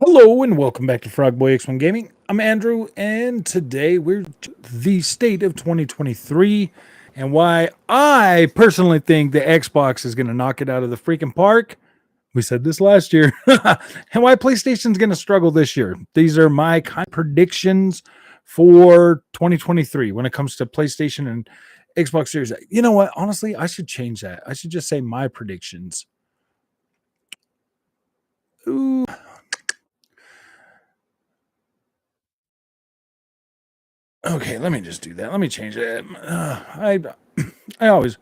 Hello and welcome back to Frogboy X1 Gaming. I'm Andrew, and today we're the state of 2023 and why I personally think the Xbox is going to knock it out of the freaking park. We said this last year, and why PlayStation's going to struggle this year. These are my kind of predictions for 2023 when it comes to PlayStation and Xbox Series X. You know what? Honestly, I should change that. I should just say my predictions. Ooh. Okay, let me just do that. Let me change it. I always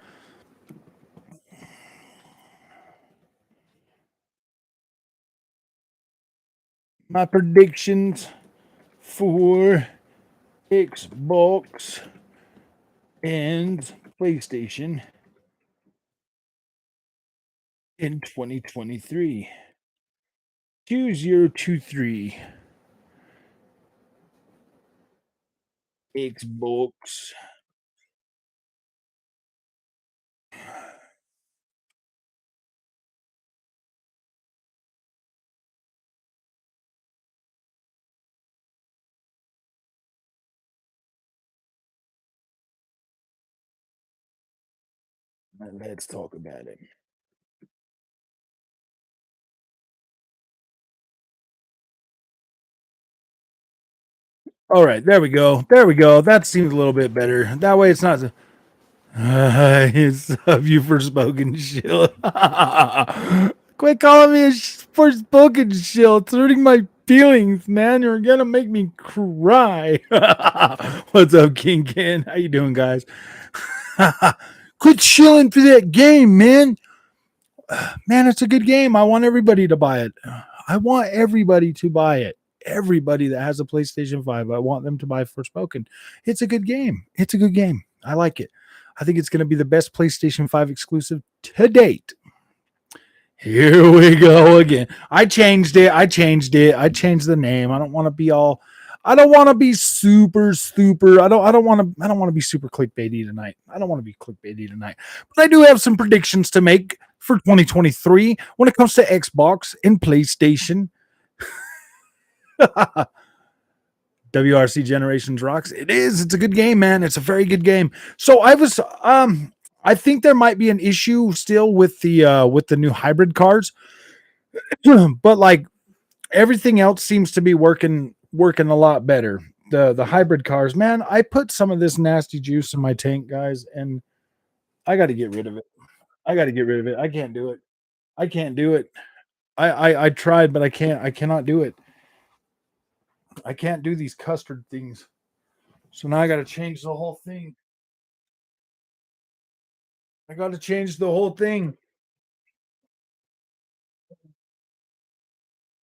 my predictions for Xbox and PlayStation in 2023. 2023 Xbox. Let's talk about it. All right, there we go. There we go. That seems a little bit better. That way it's not. It's you Forspoken shield. Quit calling me a Forspoken shield. It's hurting my feelings, man. You're gonna make me cry. What's up, King Ken? How you doing, guys? Quit shilling for that game, man. Man, it's a good game. I want everybody to buy it. I want everybody to buy it. Everybody that has a PlayStation 5, I want them to buy Forspoken. It's a good game. It's a good game. I like it. I think it's going to be the best PlayStation 5 exclusive to date. Here we go again. I changed it. I changed it. I changed the name. I don't want to be all I don't want to be super. I don't want to be super clickbaity tonight. I don't want to be clickbaity tonight. But I do have some predictions to make for 2023 when it comes to Xbox and PlayStation. WRC Generations rocks. It is. It's a good game, man. It's a very good game. So I think there might be an issue still with the new hybrid cars, but like everything else seems to be working a lot better. The hybrid cars, man. I put some of this nasty juice in my tank, guys, and I got to get rid of it. I got to get rid of it. I can't do it. I can't do it. I tried, but I can't. I cannot do it. I can't do these custard things. So now I got to change the whole thing. I got to change the whole thing.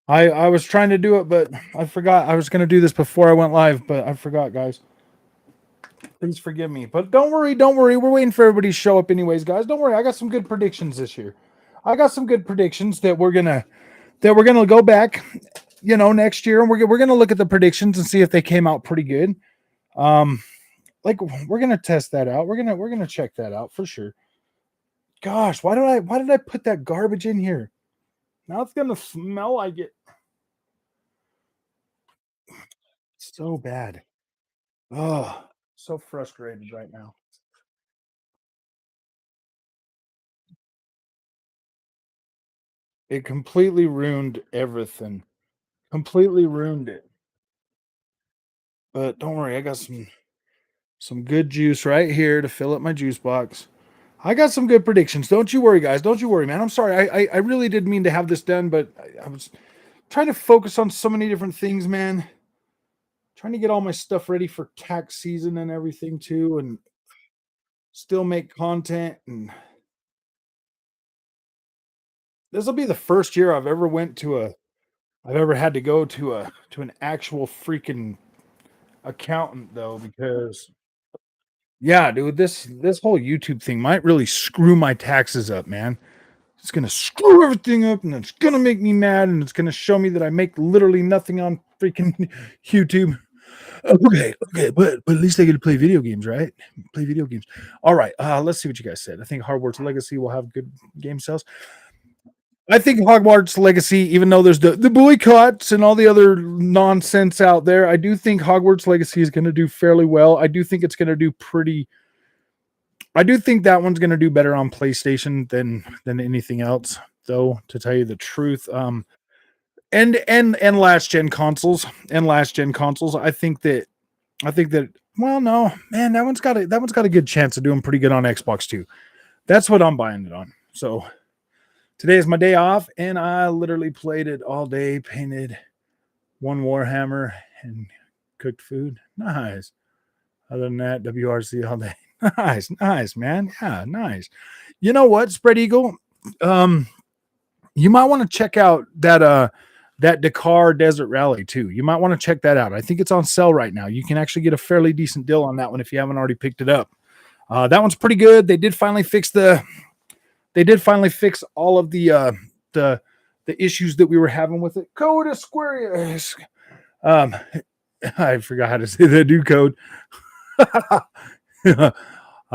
I was trying to do it, but I forgot. I was going to do this before I went live, but I forgot, guys. Please forgive me. But don't worry, don't worry. We're waiting for everybody to show up anyways, guys. Don't worry. I got some good predictions this year. I got some good predictions that we're gonna go back, next year, and we're gonna look at the predictions and see if they came out pretty good. Um, like we're gonna test that out. We're gonna check that out for sure. Gosh, why did I put that garbage in here? Now it's gonna smell like it. So bad. Oh, so frustrated right now. It completely ruined everything. Completely ruined it. But don't worry, I got some good juice right here to fill up my juice box. I got some good predictions. Don't you worry, guys. Don't you worry, man. I'm sorry. I really did mean to have this done, but I was trying to focus on so many different things, man. Trying to get all my stuff ready for tax season and everything too, and still make content. And this will be the first year I've ever had to go to an actual freaking accountant though, because yeah, dude, this whole YouTube thing might really screw my taxes up, man. It's gonna screw everything up, and it's gonna make me mad, and it's gonna show me that I make literally nothing on freaking YouTube. Okay, but at least I get to play video games, right? Play video games. All right, let's see what you guys said. I think Hogwarts Legacy will have good game sales. I think Hogwarts Legacy, even though there's the boycotts and all the other nonsense out there, I do think Hogwarts Legacy is going to do fairly well. I do think it's going to do pretty. I do think that one's going to do better on PlayStation than anything else, though. To tell you the truth, and last gen consoles, I think that. Well, no, man, that one's got a good chance of doing pretty good on Xbox too. That's what I'm buying it on. So today is my day off, and I literally played it all day, painted one Warhammer, and cooked food. Nice. Other than that, WRC all day. Nice, nice, man. Yeah, nice. You know what, Spread Eagle? Um, you might want to check out that Dakar Desert Rally too. You might want to check that out. I think it's on sale right now. You can actually get a fairly decent deal on that one if you haven't already picked it up. That one's pretty good. They did finally fix all of the issues that we were having with it. Code Aquarius. Um, I forgot how to say that new code.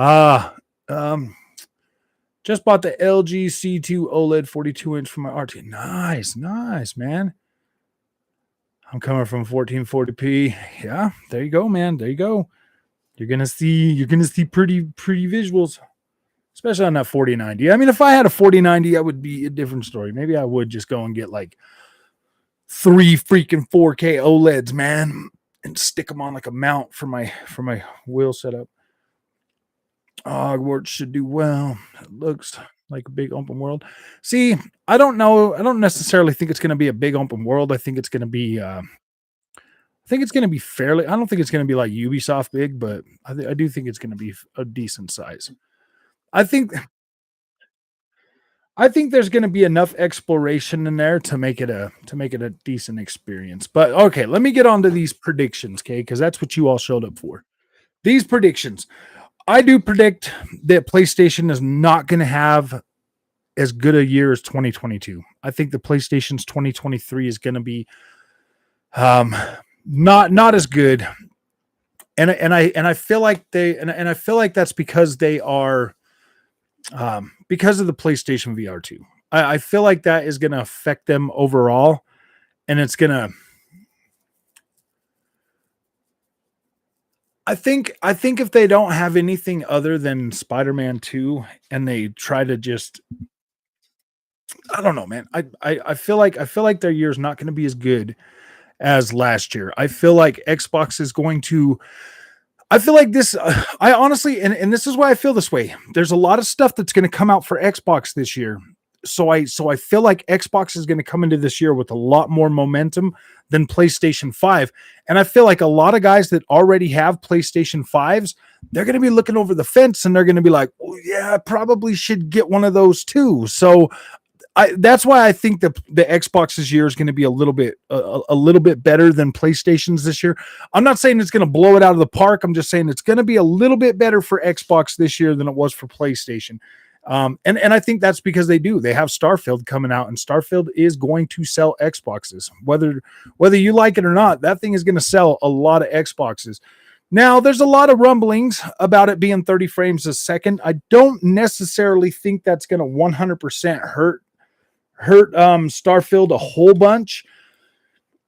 Ah, just bought the LG C2 OLED 42-inch for my RT. Nice, nice, man. I'm coming from 1440p. Yeah, there you go, man. There you go. You're gonna see pretty visuals, especially on that 4090. I mean, if I had a 4090, that would be a different story. Maybe I would just go and get like 3 freaking 4K OLEDs, man, and stick them on like a mount for my wheel setup. Hogwarts should do well. It looks like a big open world. See, I don't know. I don't necessarily think it's going to be a big open world. I think it's going to be. I think it's going to be fairly. I don't think it's going to be like Ubisoft big, but I do think it's going to be a decent size. I think. I think there's going to be enough exploration in there to make it a decent experience. But okay, let me get on to these predictions, okay? Because that's what you all showed up for. These predictions. I do predict that PlayStation is not going to have as good a year as 2022. I think the PlayStation's 2023 is going to be um, not as good, and I feel like I feel like that's because they are because of the PlayStation VR 2. I feel like that is going to affect them overall, and it's going to. I think if they don't have anything other than Spider-Man 2 and they try to just I don't know, man. I feel like their year is not going to be as good as last year. I feel like Xbox is going to I feel like this I honestly and this is why I feel this way. There's a lot of stuff that's going to come out for Xbox this year. So I feel like Xbox is going to come into this year with a lot more momentum than PlayStation 5. And I feel like a lot of guys that already have PlayStation 5s, they're going to be looking over the fence and they're going to be like, "Oh yeah, I probably should get one of those too." So that's why I think the Xbox's year is going to be a little bit better than PlayStation's this year. I'm not saying it's going to blow it out of the park. I'm just saying it's going to be a little bit better for Xbox this year than it was for PlayStation. And I think that's because they have Starfield coming out, and Starfield is going to sell Xboxes, whether you like it or not. That thing is going to sell a lot of Xboxes. Now, there's a lot of rumblings about it being 30 frames a second. I don't necessarily think that's going to 100% hurt Starfield a whole bunch,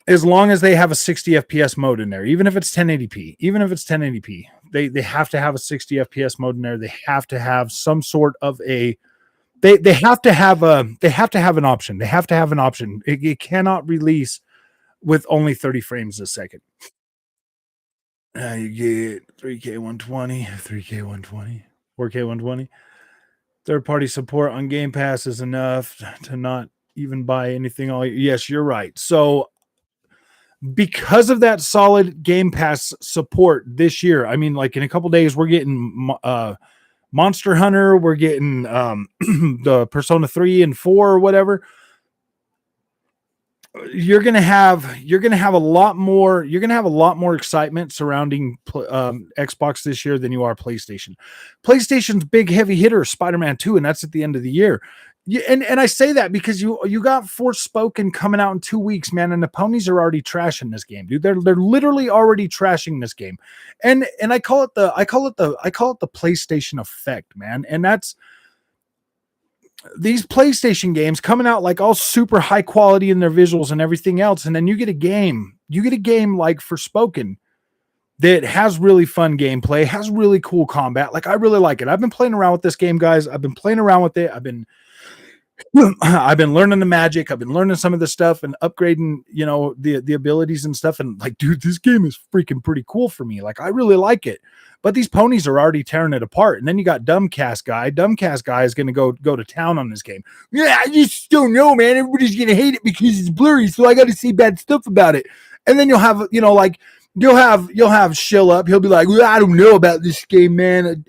as long as they have a 60 FPS mode in there, even if it's 1080p. They have to have a 60 FPS mode in there. They have to have some sort of a they have to have an option. They have to have an option. It cannot release with only 30 frames a second. You get 3K 120, 3K 120, 4K 120. Third party support on Game Pass is enough to not even buy anything all year. Yes, you're right. So because of that solid Game Pass support this year, I mean, like in a couple days, we're getting Monster Hunter, we're getting the Persona 3 and 4 or whatever. You're gonna have a lot more excitement surrounding Xbox this year than you are PlayStation. PlayStation's big heavy hitter is Spider-Man 2, and that's at the end of the year. And I say that because you got Forspoken coming out in 2 weeks, man, and the ponies are already trashing this game, dude. They're literally already trashing this game, and I call it the PlayStation effect, man. And these PlayStation games coming out like all super high quality in their visuals and everything else, and then you get a game like Forspoken that has really fun gameplay, has really cool combat. Like I really like it. I've been playing around with this game, guys. I've been playing around with it. I've been learning the magic. I've been learning some of the stuff and upgrading, the abilities and stuff. And like, dude, this game is freaking pretty cool for me. Like, I really like it. But these ponies are already tearing it apart. And then you got Dumbcast Guy. Dumbcast Guy is going to go to town on this game. Yeah, I just don't know, man. Everybody's going to hate it because it's blurry. So I got to see bad stuff about it. And then you'll have, like, you'll have Shill up. He'll be like, well, I don't know about this game, man.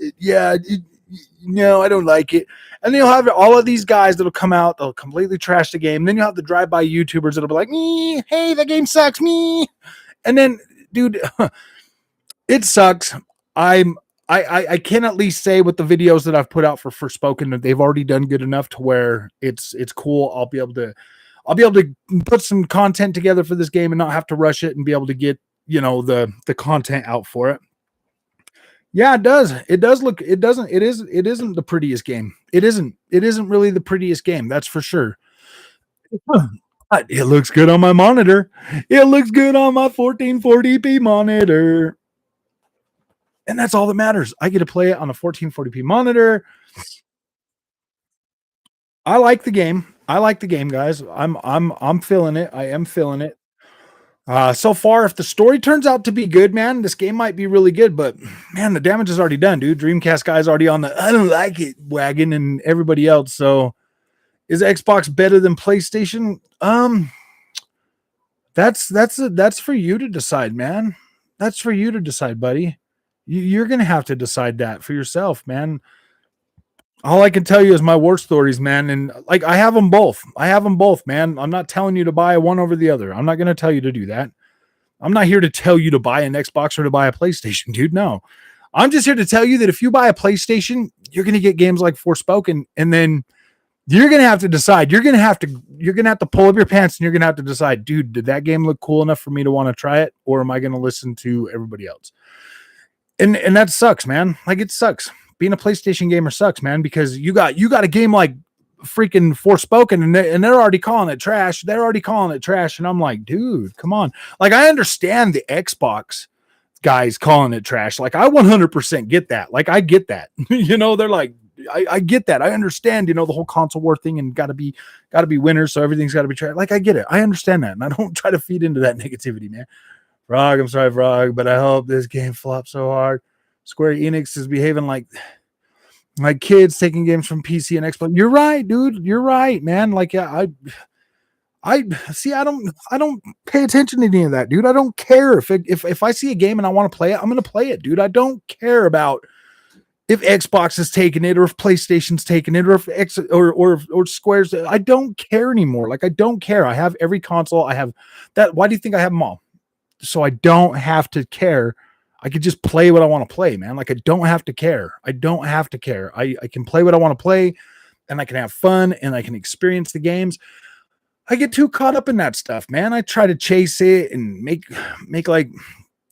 No, I don't like it. And then you'll have all of these guys that'll come out, they'll completely trash the game. Then you'll have the drive-by YouTubers that'll be like, me, hey, that game sucks, me. And then, dude, it sucks. I can at least say with the videos that I've put out for Forspoken that they've already done good enough to where it's cool. I'll be able to put some content together for this game and not have to rush it and be able to get, the content out for it. Yeah, it does. It does look, it isn't the prettiest game. It isn't really the prettiest game. That's for sure. But it looks good on my monitor. It looks good on my 1440p monitor. And that's all that matters. I get to play it on a 1440p monitor. I like the game. Guys. I'm feeling it. I am feeling it. So far, if the story turns out to be good, man, this game might be really good. But man, the damage is already done, dude. Dreamcast guy's already on the I don't like it wagon, and everybody else. So, is Xbox better than PlayStation? That's for you to decide, man. That's for you to decide, buddy. You're gonna have to decide that for yourself, man. All I can tell you is my war stories, man. And like, I have them both. Man. I'm not telling you to buy one over the other. I'm not going to tell you to do that. I'm not here to tell you to buy an Xbox or to buy a PlayStation, dude. No, I'm just here to tell you that if you buy a PlayStation, you're going to get games like Forspoken, and then you're going to have to decide. You're going to have to pull up your pants, and you're going to have to decide, dude, did that game look cool enough for me to want to try it? Or am I going to listen to everybody else? And that sucks, man. Like, it sucks. Being a PlayStation gamer sucks, man, because you got a game like freaking Forspoken and they're already calling it trash. And I'm like, dude, come on. Like, I understand the Xbox guys calling it trash. Like, I 100% get that. Like, I get that. They're like, I get that. I understand, the whole console war thing and gotta be winners. So everything's gotta be trash. Like, I get it. I understand that. And I don't try to feed into that negativity, man. Frog, I'm sorry, Frog, but I hope this game flops so hard. Square Enix is behaving like kids taking games from PC and Xbox. You're right, dude. You're right, man. Like, yeah, I see. I don't pay attention to any of that, dude. I don't care if I see a game and I want to play it, I'm gonna play it, dude. I don't care about if Xbox is taking it or if PlayStation's taking it or if or Square's. I don't care anymore. Like, I don't care. I have every console. I have that. Why do you think I have them all? So I don't have to care. I could just play what I want to play, man. Like, I don't have to care. I can play what I want to play, and I can have fun, and I can experience the games. I get too caught up in that stuff, man. I try to chase it and make like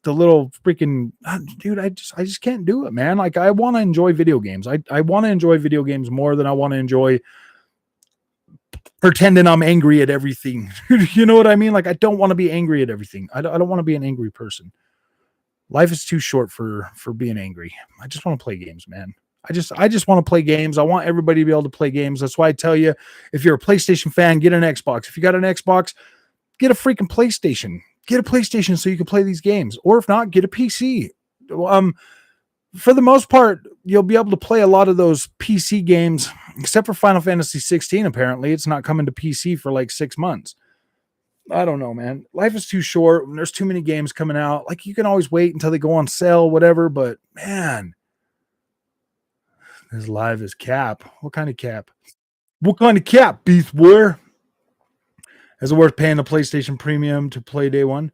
the little freaking dude. I just can't do it, man. Like, I want to enjoy video games. I want to enjoy video games more than I want to enjoy pretending I'm angry at everything. You know what I mean? Like, I don't want to be angry at everything. I don't want to be an angry person. Life is too short for being angry. I just want to play games, man. I just want to play games. I want everybody to be able to play games. That's why I tell you, if you're a PlayStation fan, get an Xbox. If you got an Xbox, get a freaking PlayStation. Get a PlayStation so you can play these games. Or if not, get a PC. For the most part, you'll be able to play a lot of those PC games, except for Final Fantasy 16. Apparently, it's not coming to PC for like 6 months. I don't know, man. Life is too short. There's too many games coming out. Like, you can always wait until they go on sale, whatever. But man, this live is cap. What kind of cap? What kind of cap, Beast War? Is it worth paying the PlayStation Premium to play day one?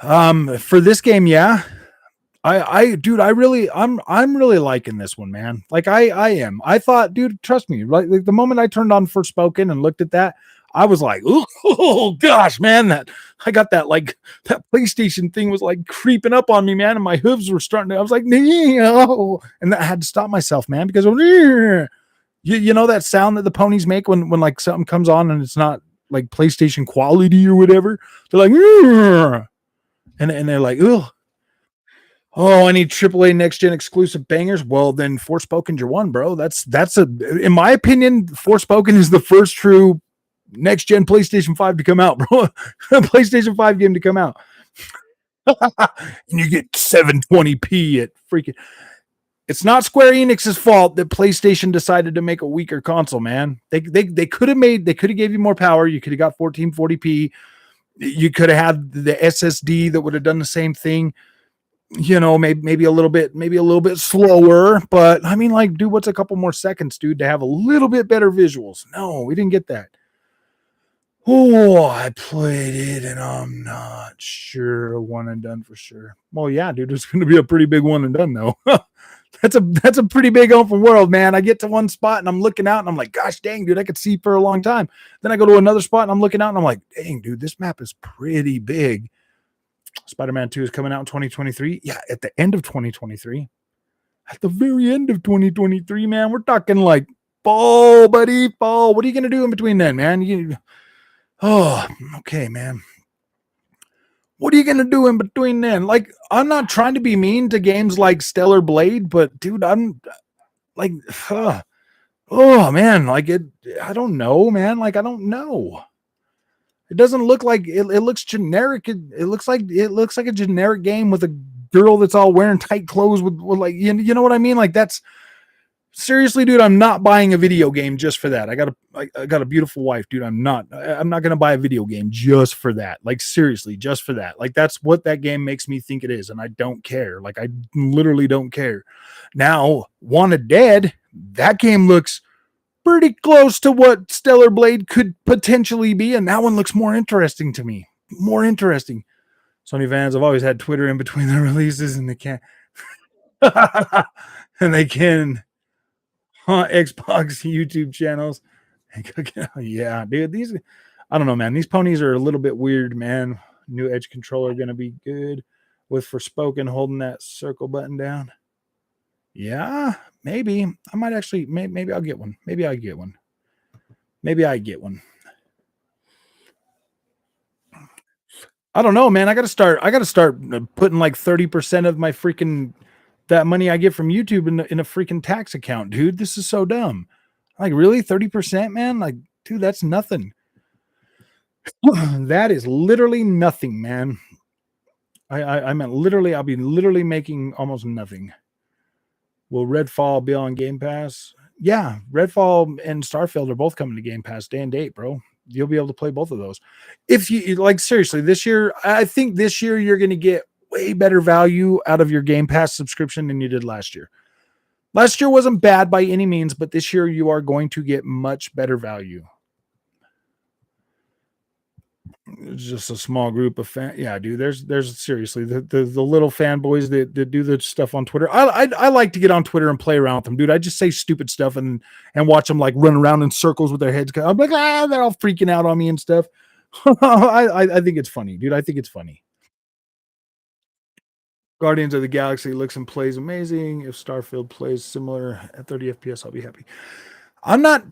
For this game, yeah. Dude, I'm really liking this one, man. Like, I am. I thought, dude, trust me. Like the moment I turned on Forspoken and looked at that, I was like, oh gosh, man, that PlayStation thing was like creeping up on me, man, and my hooves were starting to. I was like, no, and I had to stop myself, man, because You know that sound that the ponies make when like something comes on and it's not like PlayStation quality or whatever. They're like, "Grr," and they're like, oh, oh, I need AAA next gen exclusive bangers. Well, then Forspoken's your one, bro. That's a in my opinion, Forspoken is the first true next gen PlayStation 5 to come out, bro. PlayStation 5 game to come out. And you get 720p at freaking. It's not Square Enix's fault that PlayStation decided to make a weaker console, man. They could have made, they could have gave you more power. You could have got 1440p. You could have had the SSD that would have done the same thing. You know, maybe maybe a little bit slower, but I mean, like, dude, what's a couple more seconds, dude, to have a little bit better visuals? No, we didn't get that. Oh, I played it and I'm not sure one and done for sure. Well, yeah, dude, it's going to be a pretty big one and done though. That's a pretty big open world, man. I get to one spot and I'm looking out and I'm like, gosh dang, dude, I could see for a long time. Then I go to another spot and I'm looking out and I'm like, dang, dude, this map is pretty big. Spider-Man 2 is coming out in 2023. Yeah, at the end of 2023. At the very end of 2023, man. We're talking like fall, buddy, fall. What are you going to do in between then, man? Oh, okay, man. What are you gonna do in between then? Like, I'm not trying to be mean to games like Stellar Blade, but dude, I'm like, oh man, like it. I don't know, man. Like, I don't know. It doesn't look like it looks generic. It looks like a generic game with a girl that's all wearing tight clothes with like you know what I mean? Like that's seriously, dude, I'm not buying a video game just for that. I got a beautiful wife, dude. I'm not gonna buy a video game just for that. Like seriously, just for that. Like that's what that game makes me think it is, and I don't care. Like I literally don't care. Now, Wanted Dead, that game looks pretty close to what Stellar Blade could potentially be, and that one looks more interesting to me. More interesting. Sony fans have always had Twitter in between their releases, and they can't and they can Xbox YouTube channels. Yeah, dude, these I don't know, man. These ponies are a little bit weird, man. New Edge controller gonna be good with Forspoken holding that circle button down. Yeah, maybe I might actually. Maybe I'll get one. Maybe I get one. Maybe I get one. I don't know, man. I got to start. I got to start putting like 30% of my freaking that money I get from YouTube in a freaking tax account, dude. This is so dumb. Like, really, 30%, man? Like, dude, that's nothing. That is literally nothing, man. I meant literally. I'll be literally making almost nothing. Will Redfall be on Game Pass? Yeah, Redfall and Starfield are both coming to Game Pass day and date, bro. You'll be able to play both of those. If you like, seriously, this year, I think this year you're going to get way better value out of your Game Pass subscription than you did last year. Last year wasn't bad by any means, but this year you are going to get much better value. It's just a small group of fan. Yeah, dude. There's seriously the little fanboys that do the stuff on Twitter. I like to get on Twitter and play around with them, dude. I just say stupid stuff and watch them like run around in circles with their heads. I'm like, they're all freaking out on me and stuff. I think it's funny, dude. I think it's funny. Guardians of the Galaxy looks and plays amazing. If Starfield plays similar at 30 FPS, I'll be happy. I'm not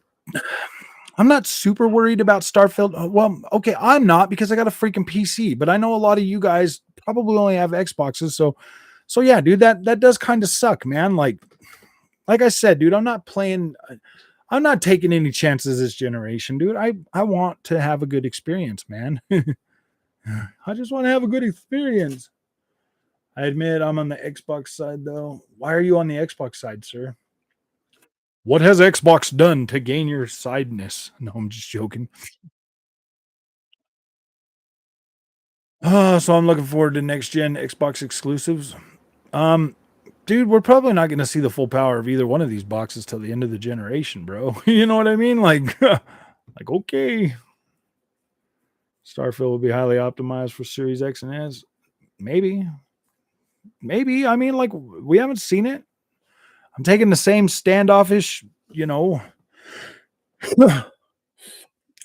I'm not super worried about Starfield. Well, okay, I'm not because I got a freaking PC, but I know a lot of you guys probably only have Xboxes, so yeah, dude, that does kind of suck, man. Like I said, dude, I'm not taking any chances this generation, dude. I want to have a good experience, man. I just want to have a good experience. I admit I'm on the Xbox side though. Why are you on the Xbox side, sir? What has Xbox done to gain your sideness? No, I'm just joking. So I'm looking forward to next gen Xbox exclusives. Um, dude, we're probably not going to see the full power of either one of these boxes till the end of the generation, bro. You know what I mean? Like okay, Starfield will be highly optimized for Series X and S. Maybe, maybe. I mean, like we haven't seen it. I'm taking the same standoffish, you know. I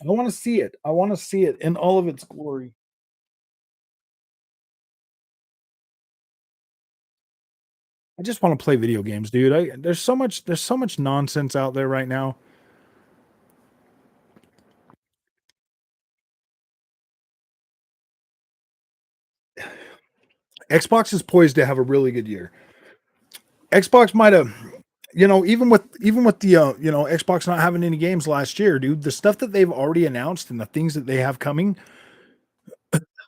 want to see it. I want to see it in all of its glory. I just want to play video games, dude. There's so much nonsense out there right now. Xbox is poised to have a really good year. Xbox might have, even with the Xbox not having any games last year, dude. The stuff that they've already announced and the things that they have coming.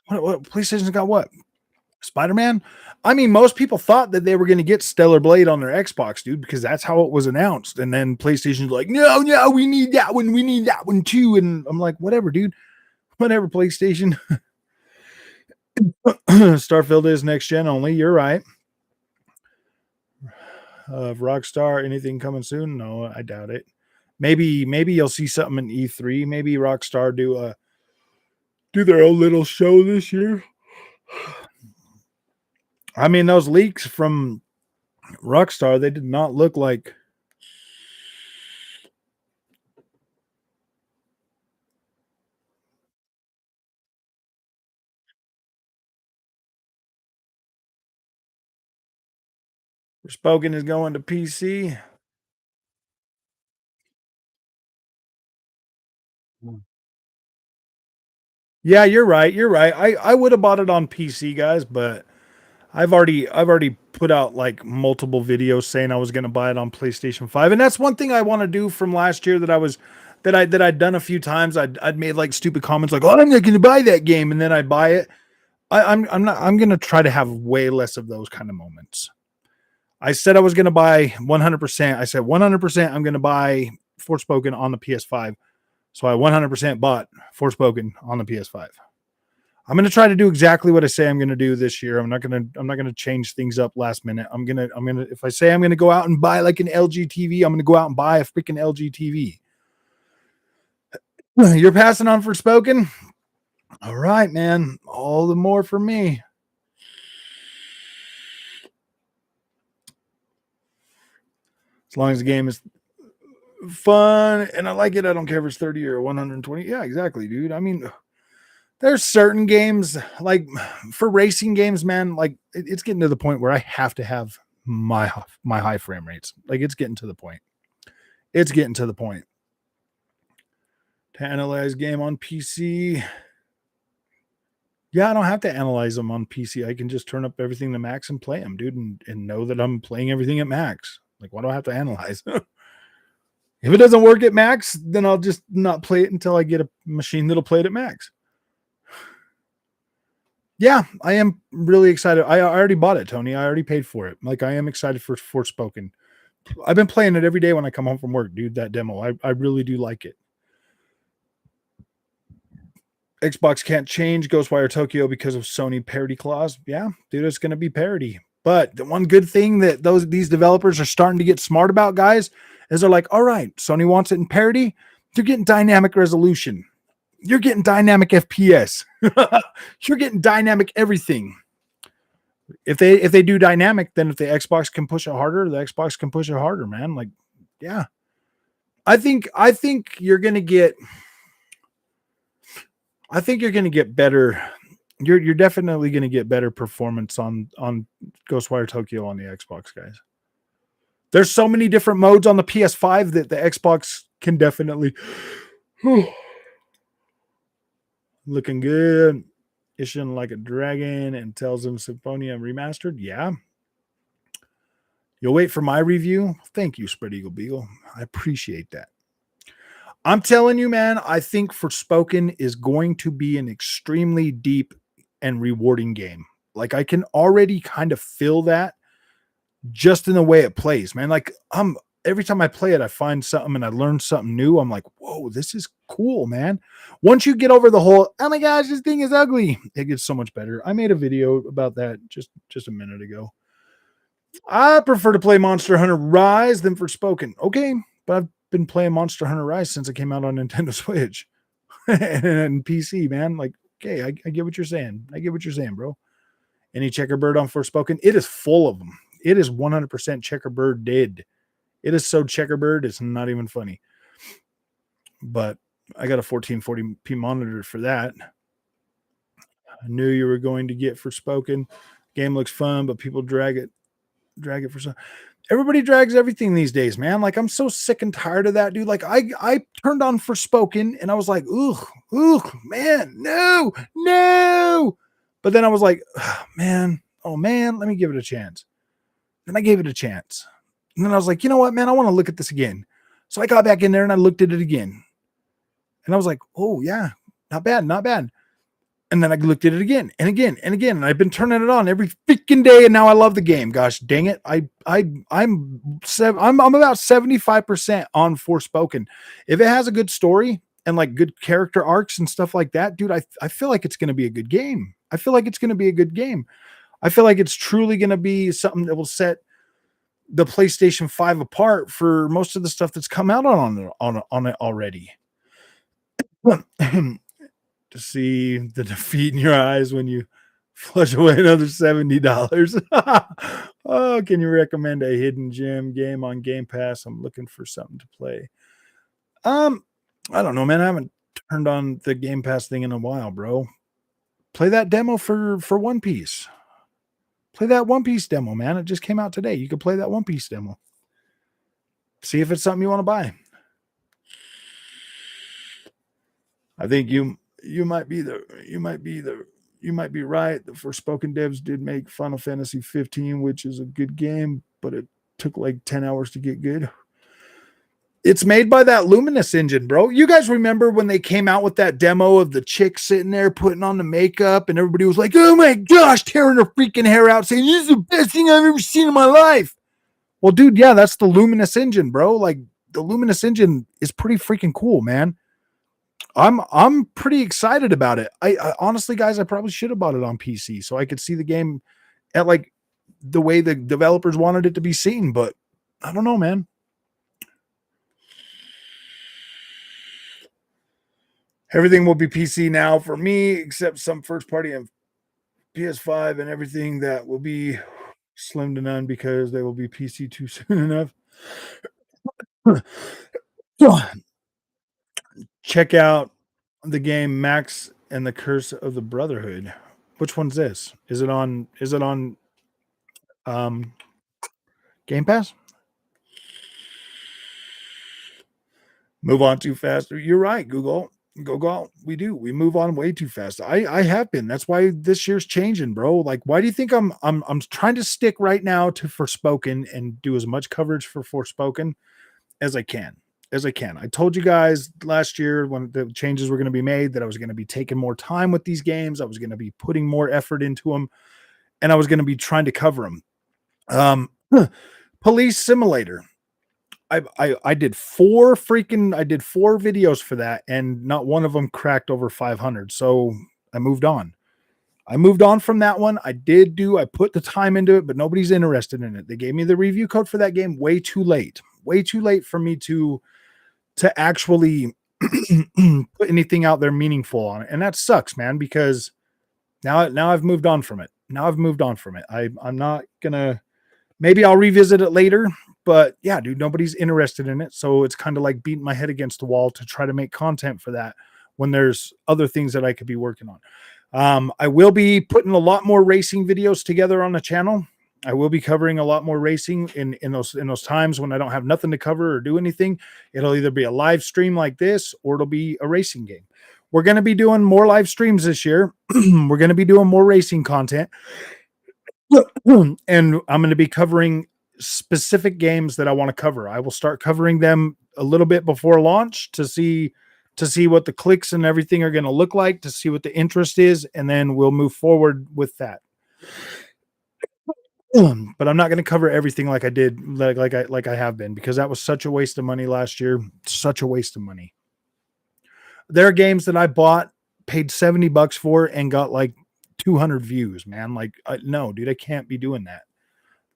What PlayStation's got? What Spider Man? I mean, most people thought that they were going to get Stellar Blade on their Xbox, dude, because that's how it was announced. And then PlayStation's like, no, no, we need that one. We need that one too. And I'm like, whatever, dude. Whatever, PlayStation. Starfield is next gen only. You're right. Rockstar, anything coming soon? No, I doubt it. Maybe you'll see something in E3. Maybe Rockstar do their own little show this year. I mean, those leaks from Rockstar, they did not look like. Forspoken is going to PC. Yeah, you're right. You're right. I would have bought it on PC, guys, but I've already put out like multiple videos saying I was going to buy it on PlayStation 5. And that's one thing I want to do from last year that I'd done a few times. I'd made like stupid comments like, "Oh, I'm not going to buy that game," and then I buy it. I'm not. I'm going to try to have way less of those kind of moments. I said I was going to buy 100%. I said 100% I'm going to buy Forspoken on the PS5. So I 100% bought Forspoken on the PS5. I'm going to try to do exactly what I say I'm going to do this year. I'm not going to change things up last minute. I'm going to if I say I'm going to go out and buy like an LG TV, I'm going to go out and buy a freaking LG TV. You're passing on Forspoken? All right, man. All the more for me. As long as the game is fun and I like it, I don't care if it's 30 or 120. Yeah, exactly, dude. I mean, there's certain games like for racing games, man, like it's getting to the point where I have to have my high frame rates. Like it's getting to the point. It's getting to the point. To analyze game on PC. Yeah, I don't have to analyze them on PC. I can just turn up everything to max and play them, dude, and know that I'm playing everything at max. Like, why do I have to analyze? If it doesn't work at max, then I'll just not play it until I get a machine that'll play it at max. Yeah, I am really excited. I already bought it, Tony. I already paid for it. Like I am excited for Forspoken. I've been playing it every day when I come home from work, dude. That demo, I really do like it. Xbox can't change Ghostwire Tokyo because of Sony parity clause. Yeah, dude, it's going to be parity. But the one good thing that these developers are starting to get smart about, guys, is they're like, all right, Sony wants it in parity. You're getting dynamic resolution. You're getting dynamic FPS. You're getting dynamic everything. If they do dynamic, then if the Xbox can push it harder, the Xbox can push it harder, man. Like, yeah. I think you're gonna get better. You're definitely gonna get better performance on Ghostwire Tokyo on the Xbox, guys. There's so many different modes on the PS5 that the Xbox can definitely looking good. Ishin like a dragon and tells him Symphonia remastered. Yeah. You'll wait for my review. Thank you, Spread Eagle Beagle. I appreciate that. I'm telling you, man, I think Forspoken is going to be an extremely deep and rewarding game. Like I can already kind of feel that just in the way it plays, man. Like every time I play it, I find something and I learn something new. I'm like, whoa, this is cool, man. Once you get over the whole, oh my gosh, this thing is ugly, it gets so much better. I made a video about that just a minute ago. I prefer to play Monster Hunter Rise than Forspoken. Okay, but I've been playing Monster Hunter Rise since it came out on Nintendo Switch and PC, man. Like, okay, I get what you're saying. I get what you're saying, bro. Any checkerbird on Forspoken? It is full of them. It is 100% checkerbird did. It is so checkerbird, it's not even funny. But I got a 1440p monitor for that. I knew you were going to get Forspoken. Game looks fun, but people drag it drag it for some. Everybody drags everything these days, man. Like I'm so sick and tired of that, dude. Like I turned on Forspoken and I was like, ooh, man, no. But then I was like, oh man, let me give it a chance. And I gave it a chance. And then I was like, you know what, man, I want to look at this again. So I got back in there and I looked at it again. And I was like, oh yeah, not bad, not bad. And then I looked at it again and again and again. And I've been turning it on every freaking day. And now I love the game. Gosh dang it. I'm about 75% on Forspoken. If it has a good story and like good character arcs and stuff like that, dude, I feel like it's going to be a good game. I feel like it's going to be a good game. I feel like it's truly going to be something that will set the PlayStation 5 apart for most of the stuff that's come out on it already. To see the defeat in your eyes when you flush away another $70. Oh, can you recommend a hidden gem game on Game Pass? I'm looking for something to play. I don't know, man. I haven't turned on the Game Pass thing in a while, bro. Play that demo for One Piece. Play that One Piece demo, man. It just came out today. You can play that One Piece demo. See if it's something you want to buy. I think you might be right. The Forspoken devs did make Final Fantasy 15, which is a good game, but it took like 10 hours to get good. It's made by that Luminous engine, bro. You guys remember when they came out with that demo of the chick sitting there putting on the makeup and everybody was like, oh my gosh, tearing her freaking hair out saying, this is the best thing I've ever seen in my life. Well, dude, yeah, that's the Luminous engine, bro. Like the Luminous engine is pretty freaking cool, man. I'm pretty excited about it. I honestly, guys, I probably should have bought it on PC so I could see the game at like the way the developers wanted it to be seen, but I don't know, man. Everything will be PC now for me, except some first party and PS5 and everything that will be slim to none because they will be PC too soon enough. Check out the game Max and the Curse of the Brotherhood. Which one's this? Is it on Game Pass? Move on too fast. You're right, Google. We do. We move on way too fast. I have been. That's why this year's changing, bro. Like, why do you think I'm trying to stick right now to Forspoken and do as much coverage for Forspoken as I can. I told you guys last year when the changes were going to be made that I was going to be taking more time with these games. I was going to be putting more effort into them, and I was going to be trying to cover them. Police Simulator. I did four videos for that, and not one of them cracked over 500. So I moved on. From that one. I put the time into it, but nobody's interested in it. They gave me the review code for that game way too late for me to actually put anything out there meaningful on it. And that sucks, man, because now I've moved on from it. I'm not gonna, maybe I'll revisit it later, but yeah, dude, nobody's interested in it. So it's kind of like beating my head against the wall to try to make content for that when there's other things that I could be working on. I will be putting a lot more racing videos together on the channel. I will be covering a lot more racing in those times when I don't have nothing to cover or do anything. It'll either be a live stream like this or it'll be a racing game. We're going to be doing more live streams this year. We're going to be doing more racing content. And I'm going to be covering specific games that I want to cover. I will start covering them a little bit before launch to see what the clicks and everything are going to look like, to see what the interest is, and then we'll move forward with that. But I'm not going to cover everything like I did, like I have been, because that was such a waste of money last year. Such a waste of money. There are games that I bought, paid $70 for, and got like 200 views, man. Like, no, dude, I can't be doing that.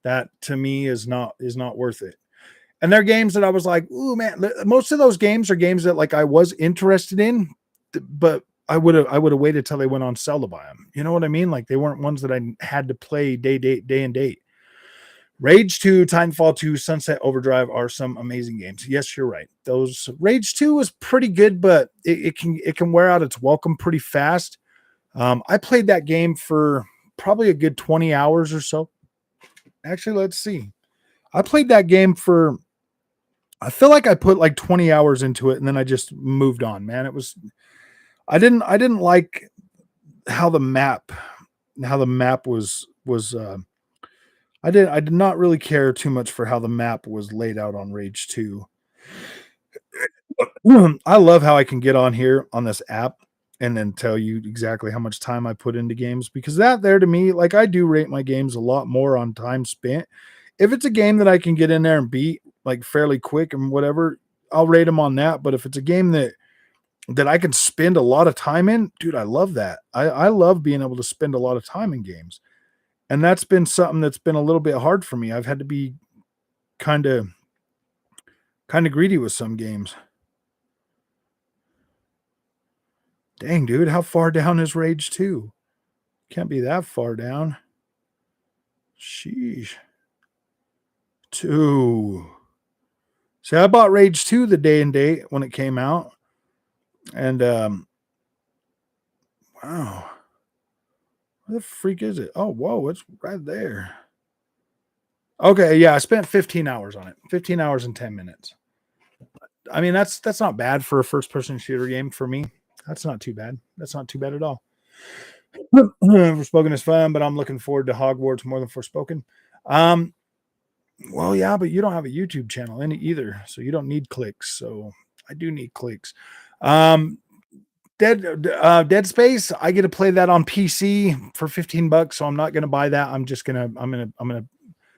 That to me is not worth it. And there are games that I was like, ooh, man. Most of those games are games that like I was interested in, but I would have waited till they went on sale to buy them. You know what I mean? Like they weren't ones that I had to play day and date. Rage 2, Titanfall 2, Sunset Overdrive are some amazing games. Yes, you're right. Those Rage 2 is pretty good, but it can wear out its welcome pretty fast. I played that game for probably a good 20 hours or so. Actually, let's see. I played that game for. I feel like I put like 20 hours into it, and then I just moved on. Man, it was. I didn't like how the map, was. I did not really care too much for how the map was laid out on Rage 2. I love how I can get on here on this app and then tell you exactly how much time I put into games, because that there to me, like, I do rate my games a lot more on time spent. If it's a game that I can get in there and beat like fairly quick and whatever, I'll rate them on that. But if it's a game that I can spend a lot of time in, dude, I love that. I love being able to spend a lot of time in games. And that's been something that's been a little bit hard for me. I've had to be kind of greedy with some games. Dang, dude, how far down is Rage 2? Can't be that far down. Sheesh. 2. See, I bought Rage 2 the day and date when it came out. And wow. Where the freak is it? Oh, whoa, it's right there. Okay, yeah, I spent 15 hours on it. 15 hours and 10 minutes. I mean, that's not bad for a first-person shooter game for me. That's not too bad. That's not too bad at all. Forspoken is fun, but I'm looking forward to Hogwarts more than Forspoken. Well, yeah, but you don't have a YouTube channel either, so you don't need clicks. So I do need clicks. Dead Space, I get to play that on PC for $15, so I'm not gonna buy that. I'm gonna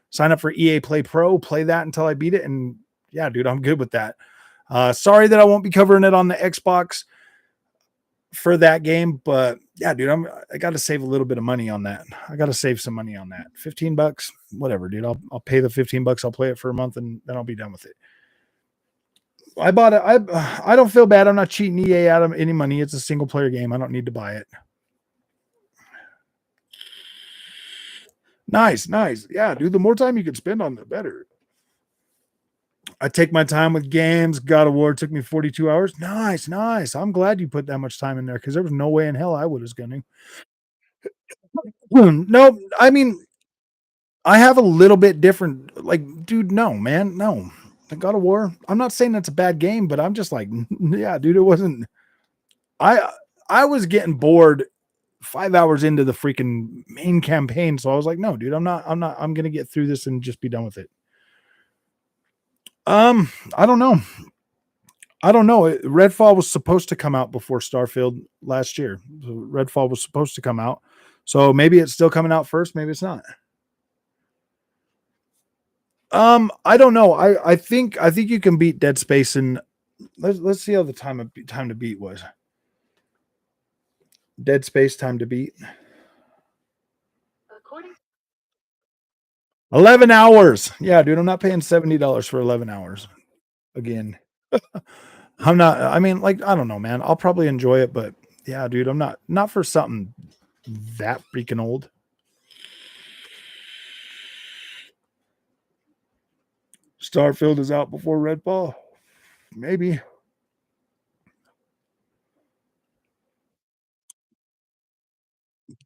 sign up for EA Play Pro, play that until I beat it, and yeah, dude, I'm good with that. Sorry that I won't be covering it on the Xbox for that game, but yeah, dude, I got to save a little bit of money on that. I got to save some money on that. $15, whatever, dude. I'll pay the $15. I'll play it for a month, and then I'll be done with it. I bought it. I don't feel bad. I'm not cheating EA out of any money. It's a single player game. I don't need to buy it. Nice. Yeah, dude. The more time you can spend on it, the better. I take my time with games. God of War took me 42 hours. Nice. I'm glad you put that much time in there, because there was no way in hell I was going to. No, I mean, I have a little bit different. Like, dude, no, man, no. The God of War. I'm not saying that's a bad game, but I'm just like, yeah, dude, it wasn't. I was getting bored 5 hours into the freaking main campaign, so I was like, no, dude, I'm not. I'm gonna get through this and just be done with it. I don't know. Redfall was supposed to come out before Starfield last year. So Redfall was supposed to come out. So maybe it's still coming out first. Maybe it's not. I don't know. I think you can beat Dead Space, and let's see how the time to beat was. Dead Space time to beat. 11 hours. Yeah, dude, I'm not paying $70 for 11 hours. Again. I'm not, I mean, like, I don't know, man. I'll probably enjoy it, but yeah, dude, I'm not for something that freaking old. Starfield is out before Redfall. Maybe.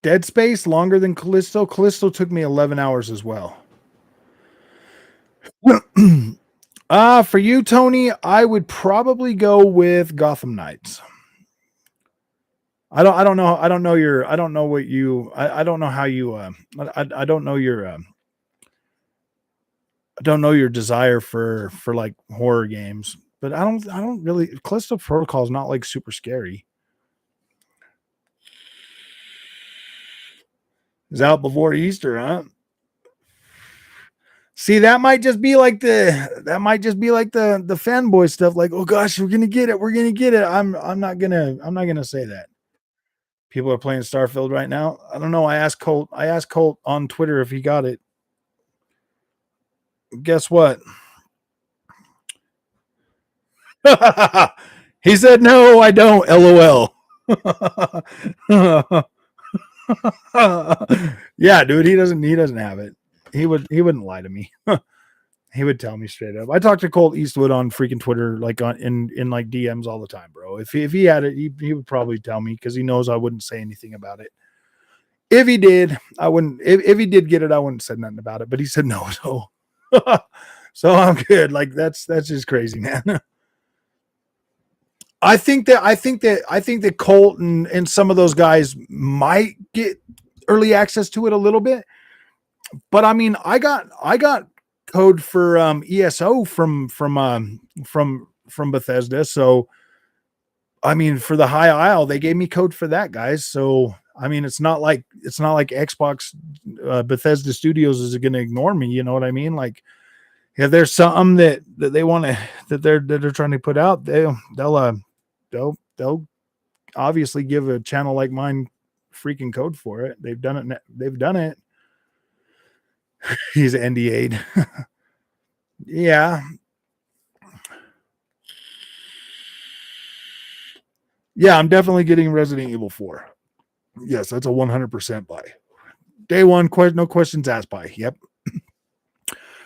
Dead Space longer than Callisto. Callisto took me 11 hours as well. For you, Tony, I would probably go with Gotham Knights. I don't know your desire for like horror games, but I don't really. Callisto Protocol is not like super scary. It's out before Easter, huh? See, that might just be like the fanboy stuff. Like, oh gosh, we're gonna get it. I'm not gonna say that. People are playing Starfield right now. I don't know. I asked Colt on Twitter if he got it. Guess what? He said, no, I don't. LOL. Yeah, dude, he doesn't have it. He wouldn't lie to me. He would tell me straight up. I talk to Colt Eastwood on freaking Twitter, like in like DMs all the time, bro. If he had it, he would probably tell me, because he knows I wouldn't say anything about it. If he did, I wouldn't. If he did get it, I wouldn't have said nothing about it. But he said no, so so I'm good. Like that's just crazy, man. I think that Colt and some of those guys might get early access to it a little bit. But I mean, I got code for ESO from Bethesda. So I mean, for the High Isle, they gave me code for that, guys. So I mean, it's not like Xbox Bethesda Studios is going to ignore me. You know what I mean? Like, if there's something that they want to that they're trying to put out, they'll obviously give a channel like mine freaking code for it. They've done it. They've done it. He's NDA'd. Yeah, yeah. I'm definitely getting Resident Evil 4. Yes, that's a 100% buy. Day one, no questions asked buy. Yep.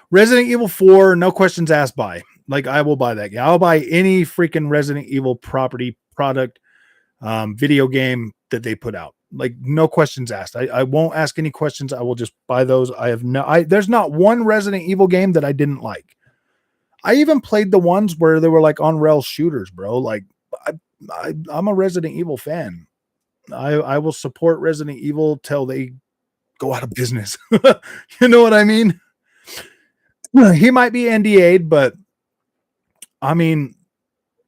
Resident Evil 4, no questions asked buy. Like, I will buy that. Yeah, I'll buy any freaking Resident Evil product, video game that they put out. Like, no questions asked. I won't ask any questions. I will just buy those. There's not one Resident Evil game that I didn't like. I even played the ones where they were like on rail shooters, bro. Like, I'm a Resident Evil fan. I will support Resident Evil till they go out of business. You know what I mean? He might be NDA'd, but I mean,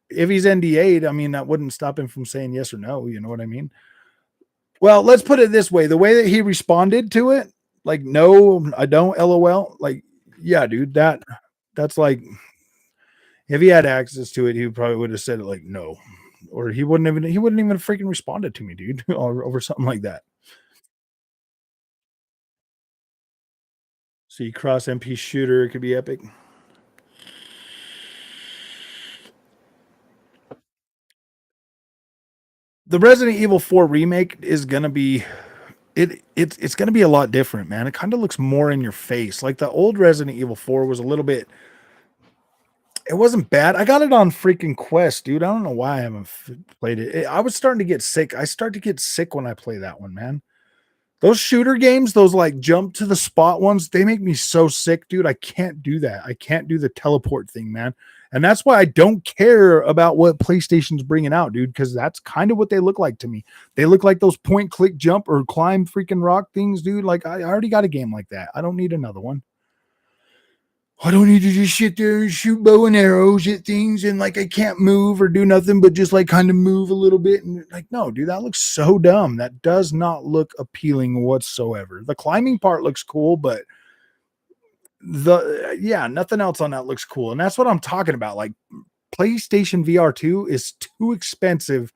if he's NDA'd, I mean, that wouldn't stop him from saying yes or no. You know what I mean? Well, let's put it this way. The way that he responded to it, like, no, I don't, LOL. Like, yeah, dude, that's like, if he had access to it, he probably would have said it like no. Or he wouldn't even freaking responded to me, dude, over something like that. See, cross MP shooter, it could be epic. The Resident Evil 4 remake is gonna be it's gonna be a lot different, man. It kind of looks more in your face. Like the old Resident Evil 4 was a little bit. It wasn't bad. I got it on freaking Quest, dude. I don't know why I haven't played it. I was starting to get sick. I start to get sick when I play that one, man. Those shooter games, those like jump to the spot ones, they make me so sick, dude. I can't do that. I can't do the teleport thing, man. And that's why I don't care about what PlayStation's bringing out, dude, because that's kind of what they look like to me. They look like those point click jump or climb freaking rock things, dude. Like, I already got a game like that. I don't need another one. I don't need to just sit there and shoot bow and arrows at things and like I can't move or do nothing but just like kind of move a little bit. And like, no, dude, that looks so dumb. That does not look appealing whatsoever. The climbing part looks cool, but nothing else on that looks cool. And that's what I'm talking about. Like, PlayStation VR 2 is too expensive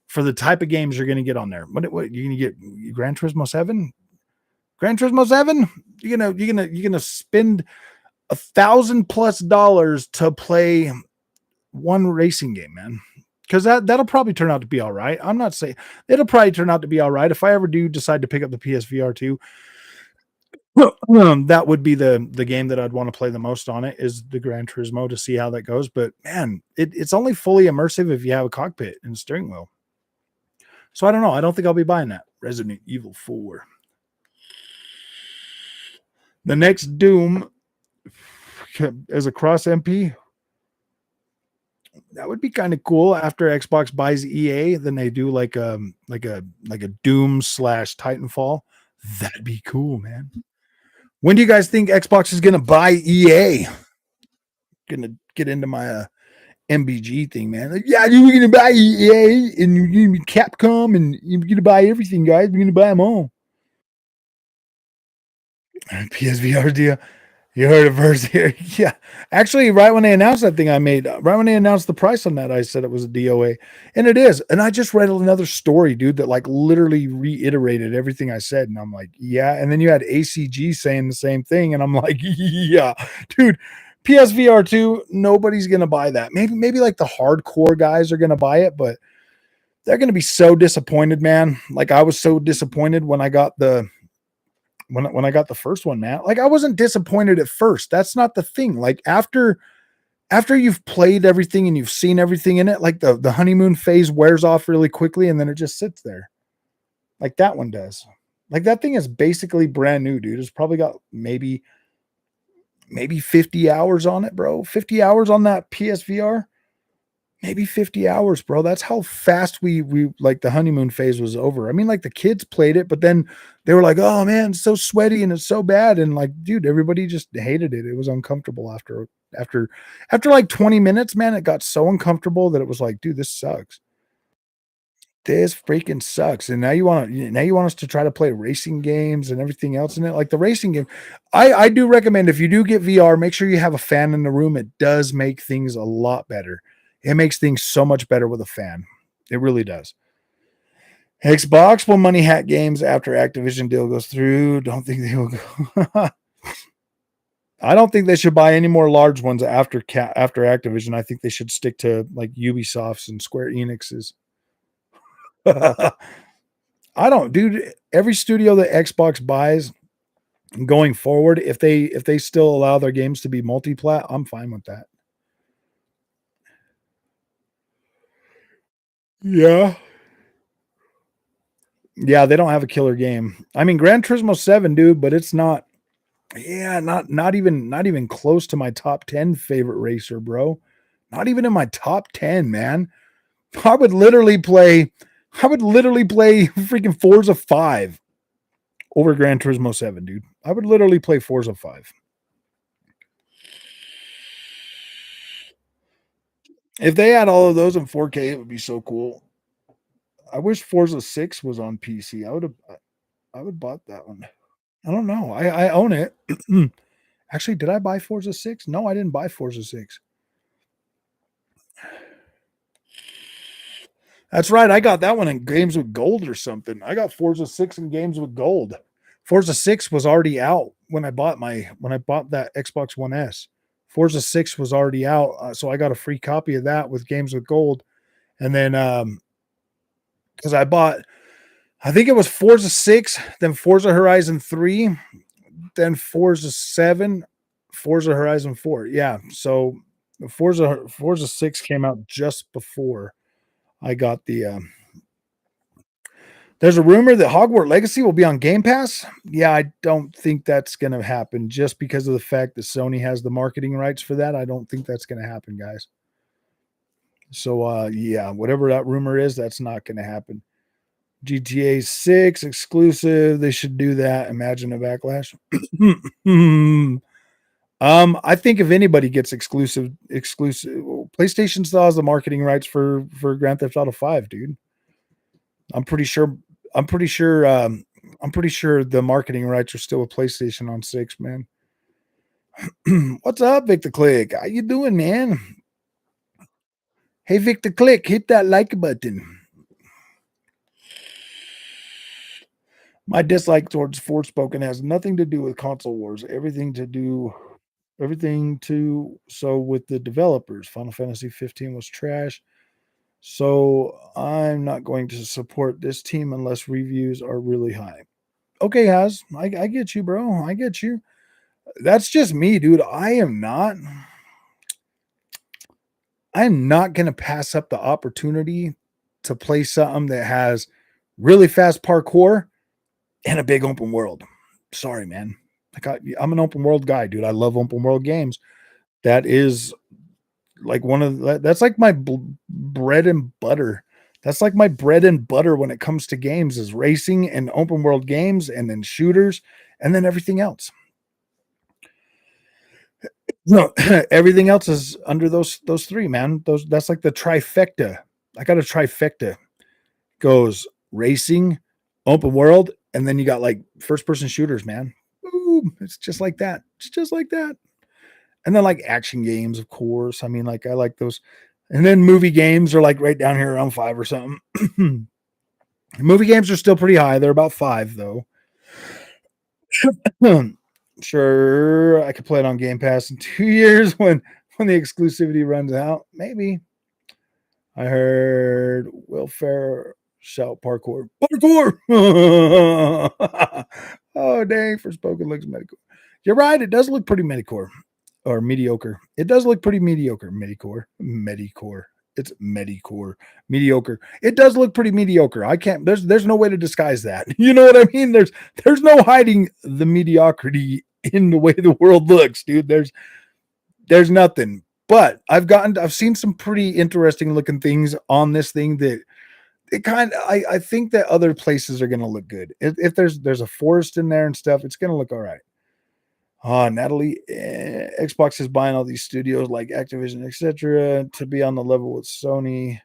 for the type of games you're going to get on there. What you're going to get? Gran Turismo 7? Gran Turismo 7? You're gonna spend $1,000+ to play one racing game, man. Because that'll probably turn out to be all right. I'm not saying it'll probably turn out to be all right. If I ever do decide to pick up the PSVR 2, that would be the game that I'd want to play the most on it, is the Gran Turismo, to see how that goes. But man, it's only fully immersive if you have a cockpit and steering wheel. So I don't know. I don't think I'll be buying that. Resident Evil 4. The next Doom as a cross MP, that would be kind of cool. After Xbox buys EA, then they do like a Doom / Titanfall. That'd be cool, man. When do you guys think Xbox is gonna buy EA? Gonna get into my MBG thing, man. Like, yeah, we're gonna buy EA and you're gonna be Capcom and you're gonna buy everything, guys. We're gonna buy them all. PSVR deal. You heard it first here. Yeah. Actually, right when they announced that thing right when they announced the price on that, I said it was a DOA. And it is. And I just read another story, dude, that like literally reiterated everything I said. And I'm like, yeah. And then you had ACG saying the same thing. And I'm like, yeah, dude, PSVR 2, nobody's going to buy that. Maybe like the hardcore guys are going to buy it, but they're going to be so disappointed, man. Like, I was so disappointed when I got when I got the first one, man. Like, I wasn't disappointed at first. That's not the thing. Like, after you've played everything and you've seen everything in it, like the honeymoon phase wears off really quickly and then it just sits there. Like that one does. Like that thing is basically brand new, dude. It's probably got maybe 50 hours on it, bro. 50 hours on that PSVR. Maybe 50 hours, bro. That's how fast we like the honeymoon phase was over. I mean, like the kids played it, but then they were like, "Oh man, it's so sweaty and it's so bad." And like, dude, everybody just hated it. It was uncomfortable after after like 20 minutes, man. It got so uncomfortable that it was like, dude, this sucks. This freaking sucks. And now you want us to try to play racing games and everything else in it. Like the racing game, I do recommend if you do get VR, make sure you have a fan in the room. It does make things a lot better. It makes things so much better with a fan. It really does. Xbox will money hack games after Activision deal goes through. Don't think they will go. I don't think they should buy any more large ones after Activision. I think they should stick to like Ubisofts and Square Enixes. I don't, dude. Every studio that Xbox buys going forward, if they still allow their games to be multi-plat, I'm fine with that. Yeah. Yeah, they don't have a killer game. I mean, Gran Turismo 7, dude, but it's not. Yeah, not even close to my top 10 favorite racer, bro. Not even in my top 10, man. I would literally play. I would literally play freaking Forza 5 over Gran Turismo 7, dude. I would literally play Forza 5. If they had all of those in 4K, it would be so cool. I wish Forza 6 was on PC. I would bought that one. I don't know. I own it. Actually, did I buy Forza 6? No, I didn't buy Forza 6. That's right. I got that one in games with gold or something. I got Forza 6 in games with gold. Forza 6 was already out when I bought that Xbox One S. Forza 6 was already out, so I got a free copy of that with games with gold. And then because I think it was Forza 6, then Forza Horizon 3, then Forza 7, Forza Horizon 4. Yeah, so Forza 6 came out just before I got the there's a rumor that Hogwarts Legacy will be on Game Pass. Yeah, I don't think that's going to happen just because of the fact that Sony has the marketing rights for that. I don't think that's going to happen, guys. So yeah, whatever that rumor is, that's not going to happen. GTA 6 exclusive. They should do that. Imagine a backlash. I think if anybody gets exclusive, PlayStation still has the marketing rights for Grand Theft Auto 5, dude. I'm pretty sure. I'm pretty sure. I'm pretty sure the marketing rights are still with PlayStation on 6, man. What's up, Victor Click? How you doing, man? Hey, Victor Click, hit that like button. My dislike towards Forspoken has nothing to do with console wars. Everything to so with the developers. Final Fantasy 15 was trash. So I'm not going to support this team unless reviews are really high. Okay, Haz, I get you, bro. I get you. That's just me, dude. I'm not gonna pass up the opportunity to play something that has really fast parkour and a big open world. Sorry, man. Like I'm an open world guy, dude. I love open world games. That is like that's like my bread and butter. That's like my bread and butter when it comes to games is racing and open world games and then shooters and then everything else. No, everything else is under those three, man. That's like the trifecta. I got a trifecta. Goes racing, open world, and then you got like first person shooters, man. Boom. It's just like that. It's just like that. And then like action games, of course. I mean, like I like those. And then movie games are like right down here around 5 or something. Movie games are still pretty high. They're about 5 though. Sure, I could play it on Game Pass in 2 years when the exclusivity runs out. Maybe. I heard Will Ferrell shout parkour. Parkour! Oh, dang. Forspoken looks medical. You're right. It does look pretty medicore or mediocre. It does look pretty mediocre. Medicore. It's mediocre. It does look pretty mediocre. I can't. There's no way to disguise that. You know what I mean? There's no hiding the mediocrity in the way the world looks, dude. There's nothing. But I've seen some pretty interesting looking things on this thing that it kind of I think that other places are gonna look good. If there's a forest in there and stuff, it's gonna look all right. Natalie, Xbox is buying all these studios like Activision, etc., to be on the level with Sony.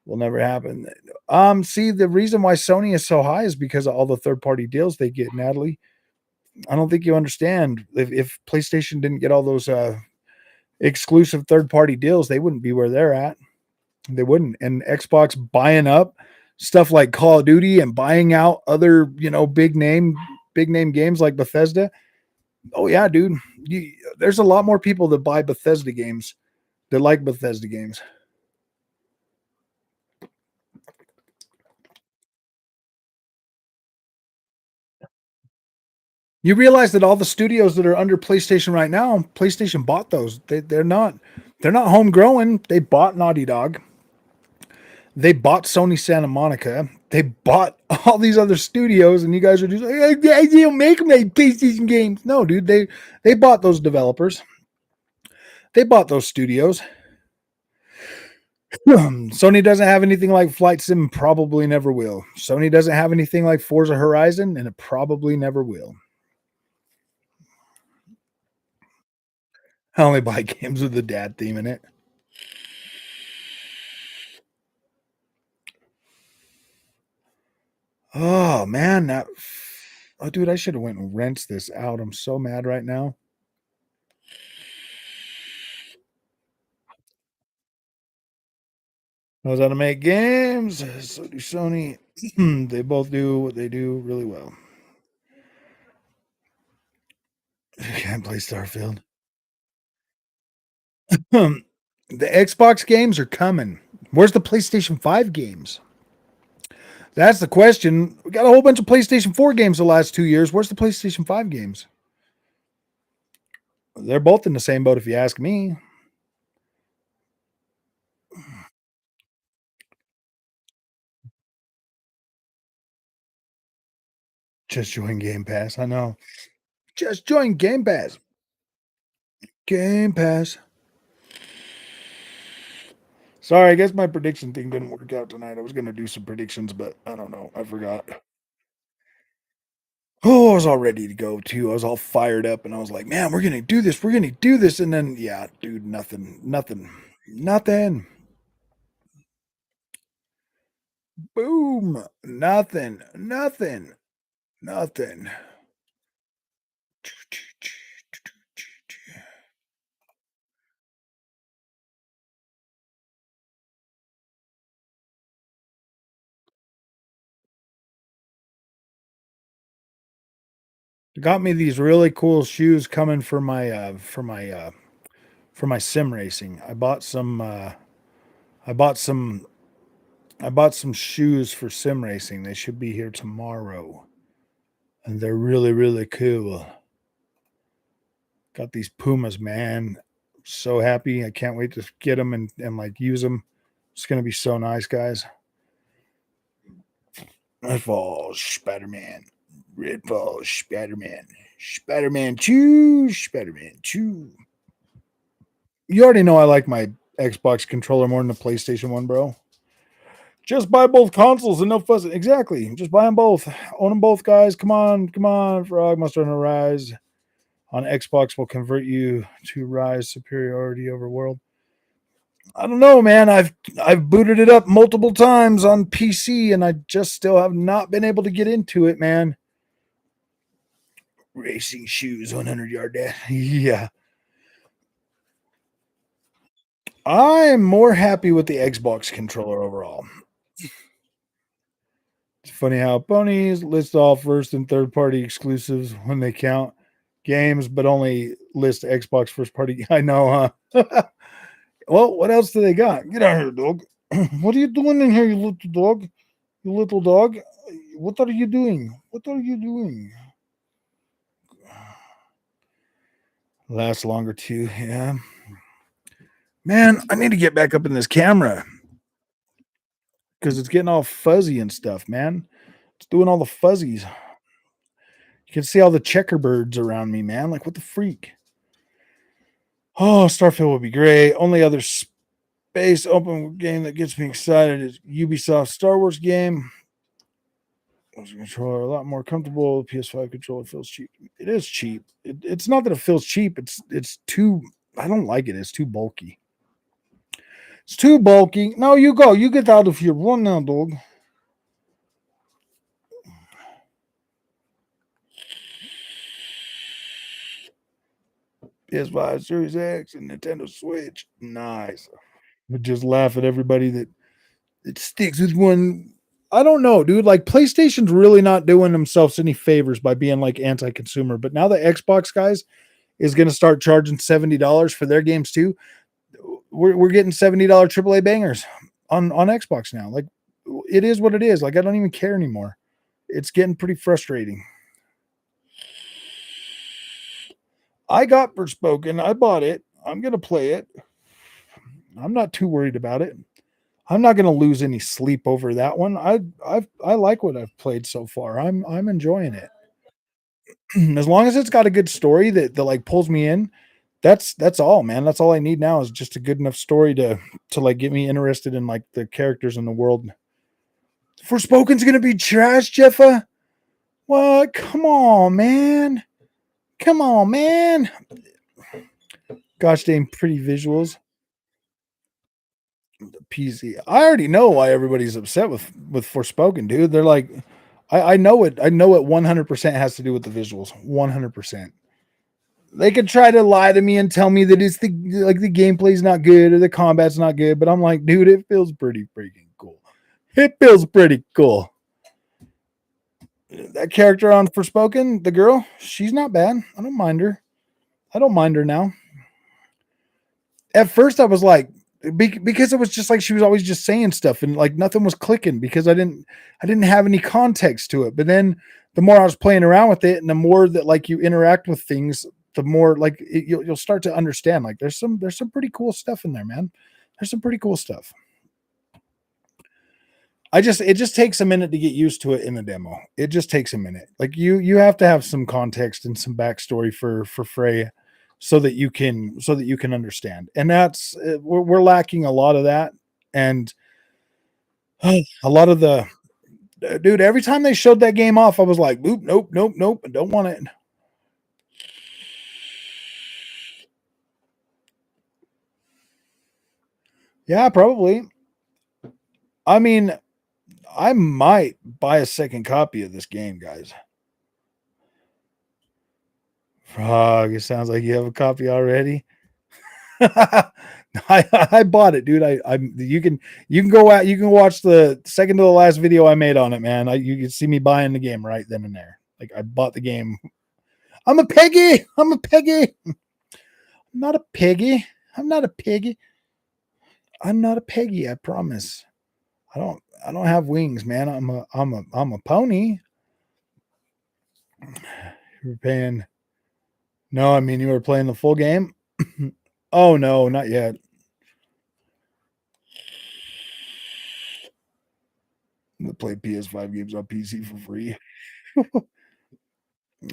Will never happen. See, the reason why Sony is so high is because of all the third party deals they get, Natalie. I don't think you understand. If PlayStation didn't get all those exclusive third party deals, they wouldn't be where they're at. They wouldn't. And Xbox buying up stuff like Call of Duty and buying out other, big name games like Bethesda. Oh yeah, dude. There's a lot more people that buy Bethesda games that like Bethesda games. You realize that all the studios that are under PlayStation right now, PlayStation bought those. They're not homegrown. They bought Naughty Dog. They bought Sony Santa Monica. They bought all these other studios, and you guys are just like, I don't make my PlayStation games. No, dude, they bought those developers. They bought those studios. Sony doesn't have anything like Flight Sim, probably never will. Sony doesn't have anything like Forza Horizon, and it probably never will. I only buy games with the dad theme in it. Oh man, dude, I should have went and rinsed this out. I'm so mad right now. Knows how to make games. So do Sony. They both do what they do really well. Can't play Starfield. the Xbox games are coming. Where's the PlayStation 5 games? That's the question. We got a whole bunch of PlayStation 4 games the last 2 years. Where's the PlayStation 5 games? They're both in the same boat, if you ask me. Just join Game Pass. I know. Just join Game Pass. Game Pass. Sorry, I guess my prediction thing didn't work out tonight. I was going to do some predictions, but I don't know. I forgot. Oh, I was all ready to go too. I was all fired up and I was like, man, we're going to do this. We're going to do this. And then, yeah, dude, nothing. Boom. Nothing. Got me these really cool shoes coming for my sim racing. I bought some I bought some shoes for sim racing. They should be here tomorrow. And they're really, really cool. Got these Pumas, man. So happy. I can't wait to get them and like use them. It's gonna be so nice, guys. Redfall, Spider-Man. Redfall, Spider-Man. Spider-Man 2. Spider-Man 2. You already know I like my Xbox controller more than the PlayStation 1, bro. Just buy both consoles and no fuss. Exactly. Just buy them both. Own them both, guys. Come on. Frog Monster Hunter Rise on Xbox will convert you to Rise superiority over World. I don't know, man. I've booted it up multiple times on PC and I just still have not been able to get into it, man. Racing shoes, 100-yard dash. Yeah. I'm more happy with the Xbox controller overall. It's funny how ponies list all first and third party exclusives when they count games, but only list Xbox first party. I know, huh? Well, what else do they got? Get out here, dog. What are you doing in here, you little dog? You little dog. What are you doing? What are you doing? Lasts longer too, yeah. Man, I need to get back up in this camera because it's getting all fuzzy and stuff, man. It's doing all the fuzzies. You can see all the checkerbirds around me, man. Like, what the freak? Oh, Starfield would be great. Only other space open game that gets me excited is Ubisoft Star Wars game. Controller a lot more comfortable. PS5 controller feels cheap. It is cheap. It's not that it feels cheap. It's too. I don't like it. It's too bulky. It's too bulky. No, you go. You get out of here. Run now, dog. PS5, Series X, and Nintendo Switch. Nice. Would just laugh at everybody that it sticks with one. I don't know, dude. Like PlayStation's really not doing themselves any favors by being like anti-consumer. But now the Xbox guys is going to start charging $70 for their games too. We're getting $70 AAA bangers on Xbox now. Like it is what it is. Like I don't even care anymore. It's getting pretty frustrating. I got Forspoken. I bought it. I'm gonna play it. I'm not too worried about it. I'm not gonna lose any sleep over that one. I like what I've played so far. I'm enjoying it. As long as it's got a good story that like pulls me in, that's all, man. That's all I need now is just a good enough story to like get me interested in like the characters in the world. Forspoken's gonna be trash, Jeffa. What? Come on, man. Come on, man. Gosh dang pretty visuals. PC. I already know why everybody's upset with Forspoken, dude. They're like, I know it. I know it 100% has to do with the visuals. 100%. They could try to lie to me and tell me that it's the gameplay's not good or the combat's not good, but I'm like, dude, it feels pretty freaking cool. It feels pretty cool. That character on Forspoken, the girl, she's not bad. I don't mind her. I don't mind her now. At first, I was like, because it was just like she was always just saying stuff and like nothing was clicking because I didn't have any context to it. But then the more I was playing around with it and the more that like you interact with things, the more like you'll start to understand. Like there's some pretty cool stuff in there, man. There's some pretty cool stuff. It just takes a minute to get used to it in the demo. It just takes a minute. Like you have to have some context and some backstory for Frey so that you can understand. And that's we're lacking a lot of that. And a lot of the dude, every time they showed that game off, I was like, nope, nope, nope, nope, I don't want it. Yeah, probably. I mean, I might buy a second copy of this game, guys. Frog, it sounds like you have a copy already. I bought it, dude. I you can go out, you can watch the second to the last video I made on it, man. You can see me buying the game right then and there. Like I bought the game. I'm a piggy. I'm a piggy. I'm not a piggy. I'm not a piggy. I'm not a piggy. I promise. I don't have wings, man. I'm a pony. You're paying. No, I mean you were playing the full game. Oh no, not yet. I'm gonna play PS5 games on PC for free.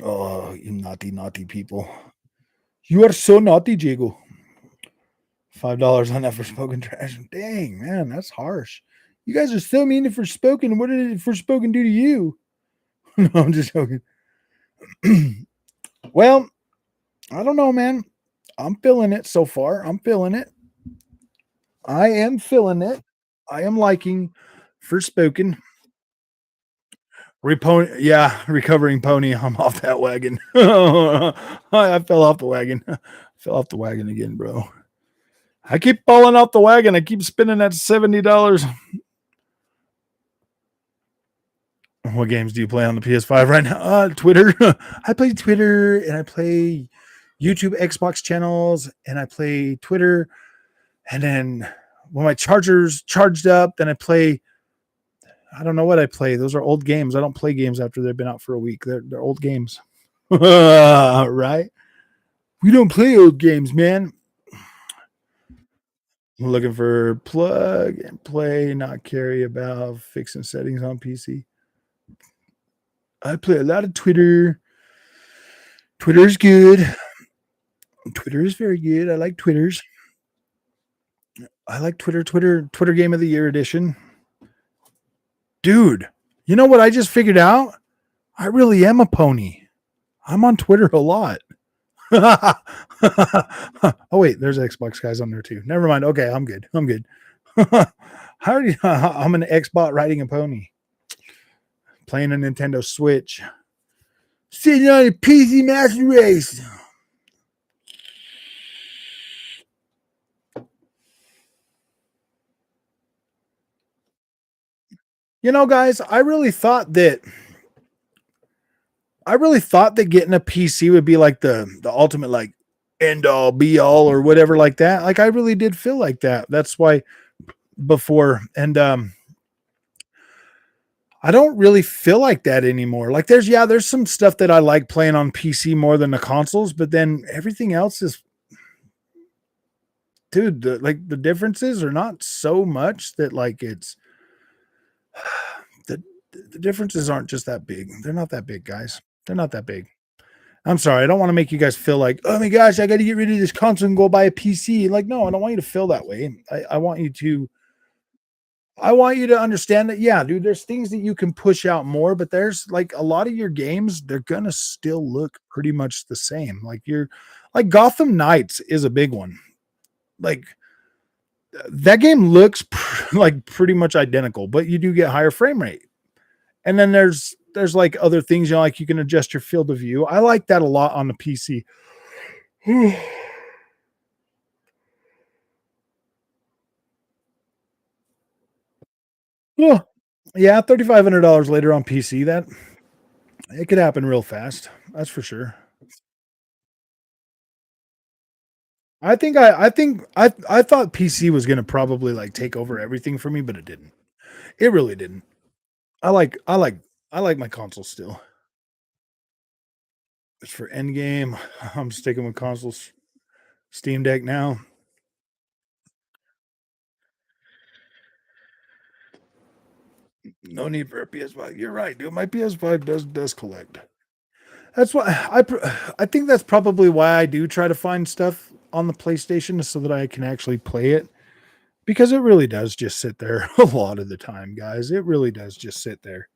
Oh, you naughty, naughty people. You are so naughty, Jago. $5 on that Forspoken trash. Dang, man, that's harsh. You guys are so mean to Forspoken. What did Forspoken do to you? No, I'm just joking. Well, I don't know, man. I'm feeling it so far. I'm feeling it. I am feeling it. I am liking Forspoken. Yeah, recovering pony. I'm off that wagon. I fell off the wagon. Fell off the wagon again, bro. I keep falling off the wagon. I keep spending that $70. What games do you play on the PS5 right now? Twitter. I play Twitter and I play YouTube Xbox channels and I play Twitter. And then when my charger's charged up, then I play. I don't know what I play. Those are old games. I don't play games after they've been out for a week. They're old games. Right? We don't play old games, man. Looking for plug and play, not carry about fixing settings on PC. I play a lot of Twitter. Twitter's good. Twitter is very good. I like Twitters. I like Twitter. Twitter Game of the Year edition. Dude, you know what I just figured out? I really am a pony. I'm on Twitter a lot. Oh wait, there's Xbox guys on there too. Never mind. Okay, I'm good. I'm good. I'm an Xbot riding a pony, playing a Nintendo Switch, sitting on a PC Master Race. You know, guys, I really thought that getting a PC would be like the ultimate like end all be all or whatever like that. Like I really did feel like that. That's why before and I don't really feel like that anymore. Like there's some stuff that I like playing on PC more than the consoles, but then everything else is dude, the differences are not so much that like it's the the differences aren't just that big. They're not that big, guys. They're not that big. I'm sorry. I don't want to make you guys feel like, oh my gosh, I got to get rid of this console and go buy a PC. Like, no, I don't want you to feel that way. I want you to understand that, yeah, dude, there's things that you can push out more, but there's like a lot of your games, they're gonna still look pretty much the same. Like Gotham Knights is a big one. Like that game looks like pretty much identical, but you do get higher frame rate. And then there's like other things, like you can adjust your field of view. I like that a lot on the PC. Yeah, yeah, $3,500 later on PC. That it could happen real fast. That's for sure. I thought PC was gonna probably like take over everything for me, but it didn't. It really didn't. I like I like I like my console still. As for Endgame, I'm sticking with consoles. Steam Deck now. No need for a PS5. You're right, dude. My PS5 does collect. That's why I think that's probably why I do try to find stuff on the PlayStation so that I can actually play it, because it really does just sit there a lot of the time, guys. It really does just sit there.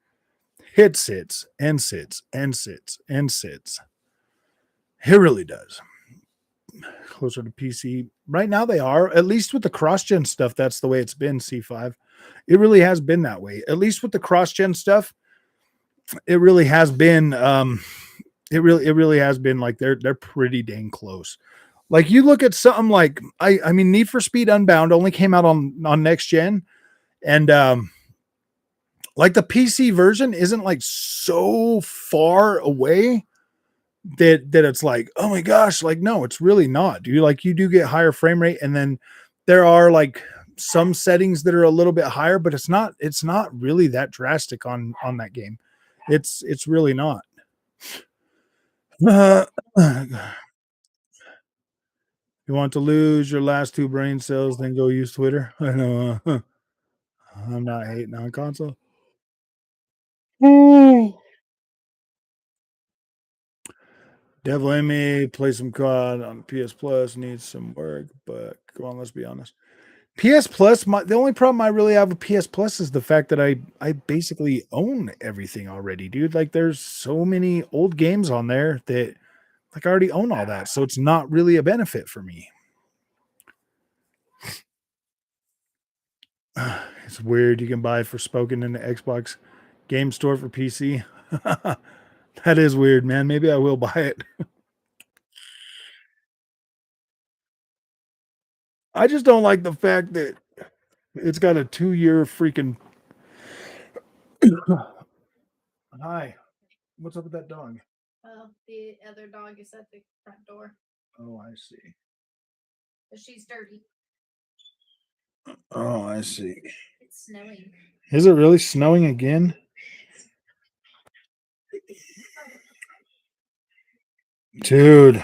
It sits and sits and sits and sits. It really does. Closer to PC. Right now they are, at least with the cross-gen stuff, that's the way it's been, C5. It really has been that way. At least with the cross-gen stuff, it really has been it really has been like they're pretty dang close. Like you look at something like I mean Need for Speed Unbound only came out on next gen, and like the PC version isn't like so far away that it's like, oh my gosh, like no, it's really not, dude. Like you do get higher frame rate, and then there are like some settings that are a little bit higher, but it's not really that drastic on that game. It's really not. Uh, you want to lose your last two brain cells, then go use Twitter. I know. I'm not hating on console. Mm. Devil in me, play some COD on PS Plus, needs some work, but come on, let's be honest. PS Plus, the only problem I really have with PS Plus is the fact that I basically own everything already, dude. Like there's so many old games on there that like I already own all that, so it's not really a benefit for me. It's weird. You can buy Forspoken in the Xbox game store for PC. That is weird, man. Maybe I will buy it. I just don't like the fact that it's got a 2-year freaking. Hi, what's up with that dog? Oh, the other dog is at the front door. Oh, I see. But she's dirty. Oh, I see. It's snowing. Is it really snowing again? Dude,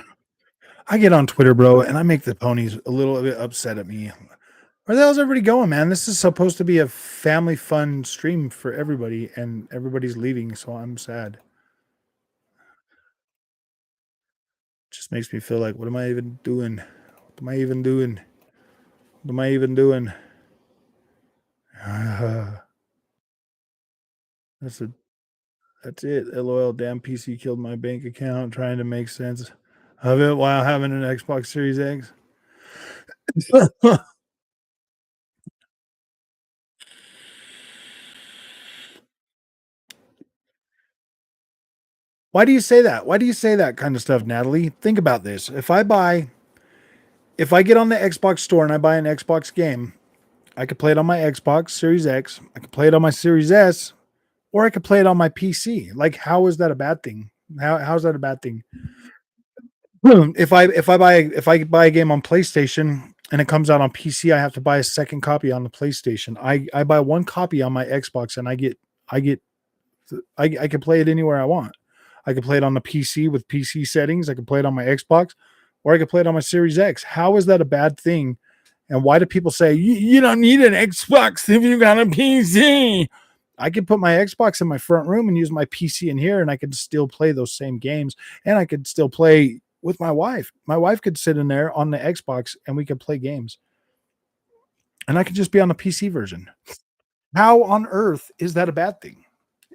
I get on Twitter, bro, and I make the ponies a little bit upset at me. Where the hell's everybody going, man? This is supposed to be a family fun stream for everybody, and everybody's leaving, so I'm sad. Just makes me feel like, what am I even doing? What am I even doing? What am I even doing? That's a that's it. LOL. Damn PC killed my bank account trying to make sense of it while having an Xbox Series X. Why do you say that? Why do you say that kind of stuff, Natalie? Think about this. If I get on the Xbox store and I buy an Xbox game, I could play it on my Xbox Series X, I could play it on my Series S, or I could play it on my PC. Like, how is that a bad thing? How's that a bad thing? If I buy a game on PlayStation and it comes out on PC, I have to buy a second copy on the PlayStation. I buy one copy on my Xbox and I get I can play it anywhere I want. I can play it on the PC with PC settings. I can play it on my Xbox, or I can play it on my Series X. How is that a bad thing? And why do people say you don't need an Xbox if you got a PC? I could put my Xbox in my front room and use my PC in here, and I could still play those same games. And I could still play with my wife. My wife could sit in there on the Xbox and we could play games. And I could just be on the PC version. How on earth is that a bad thing?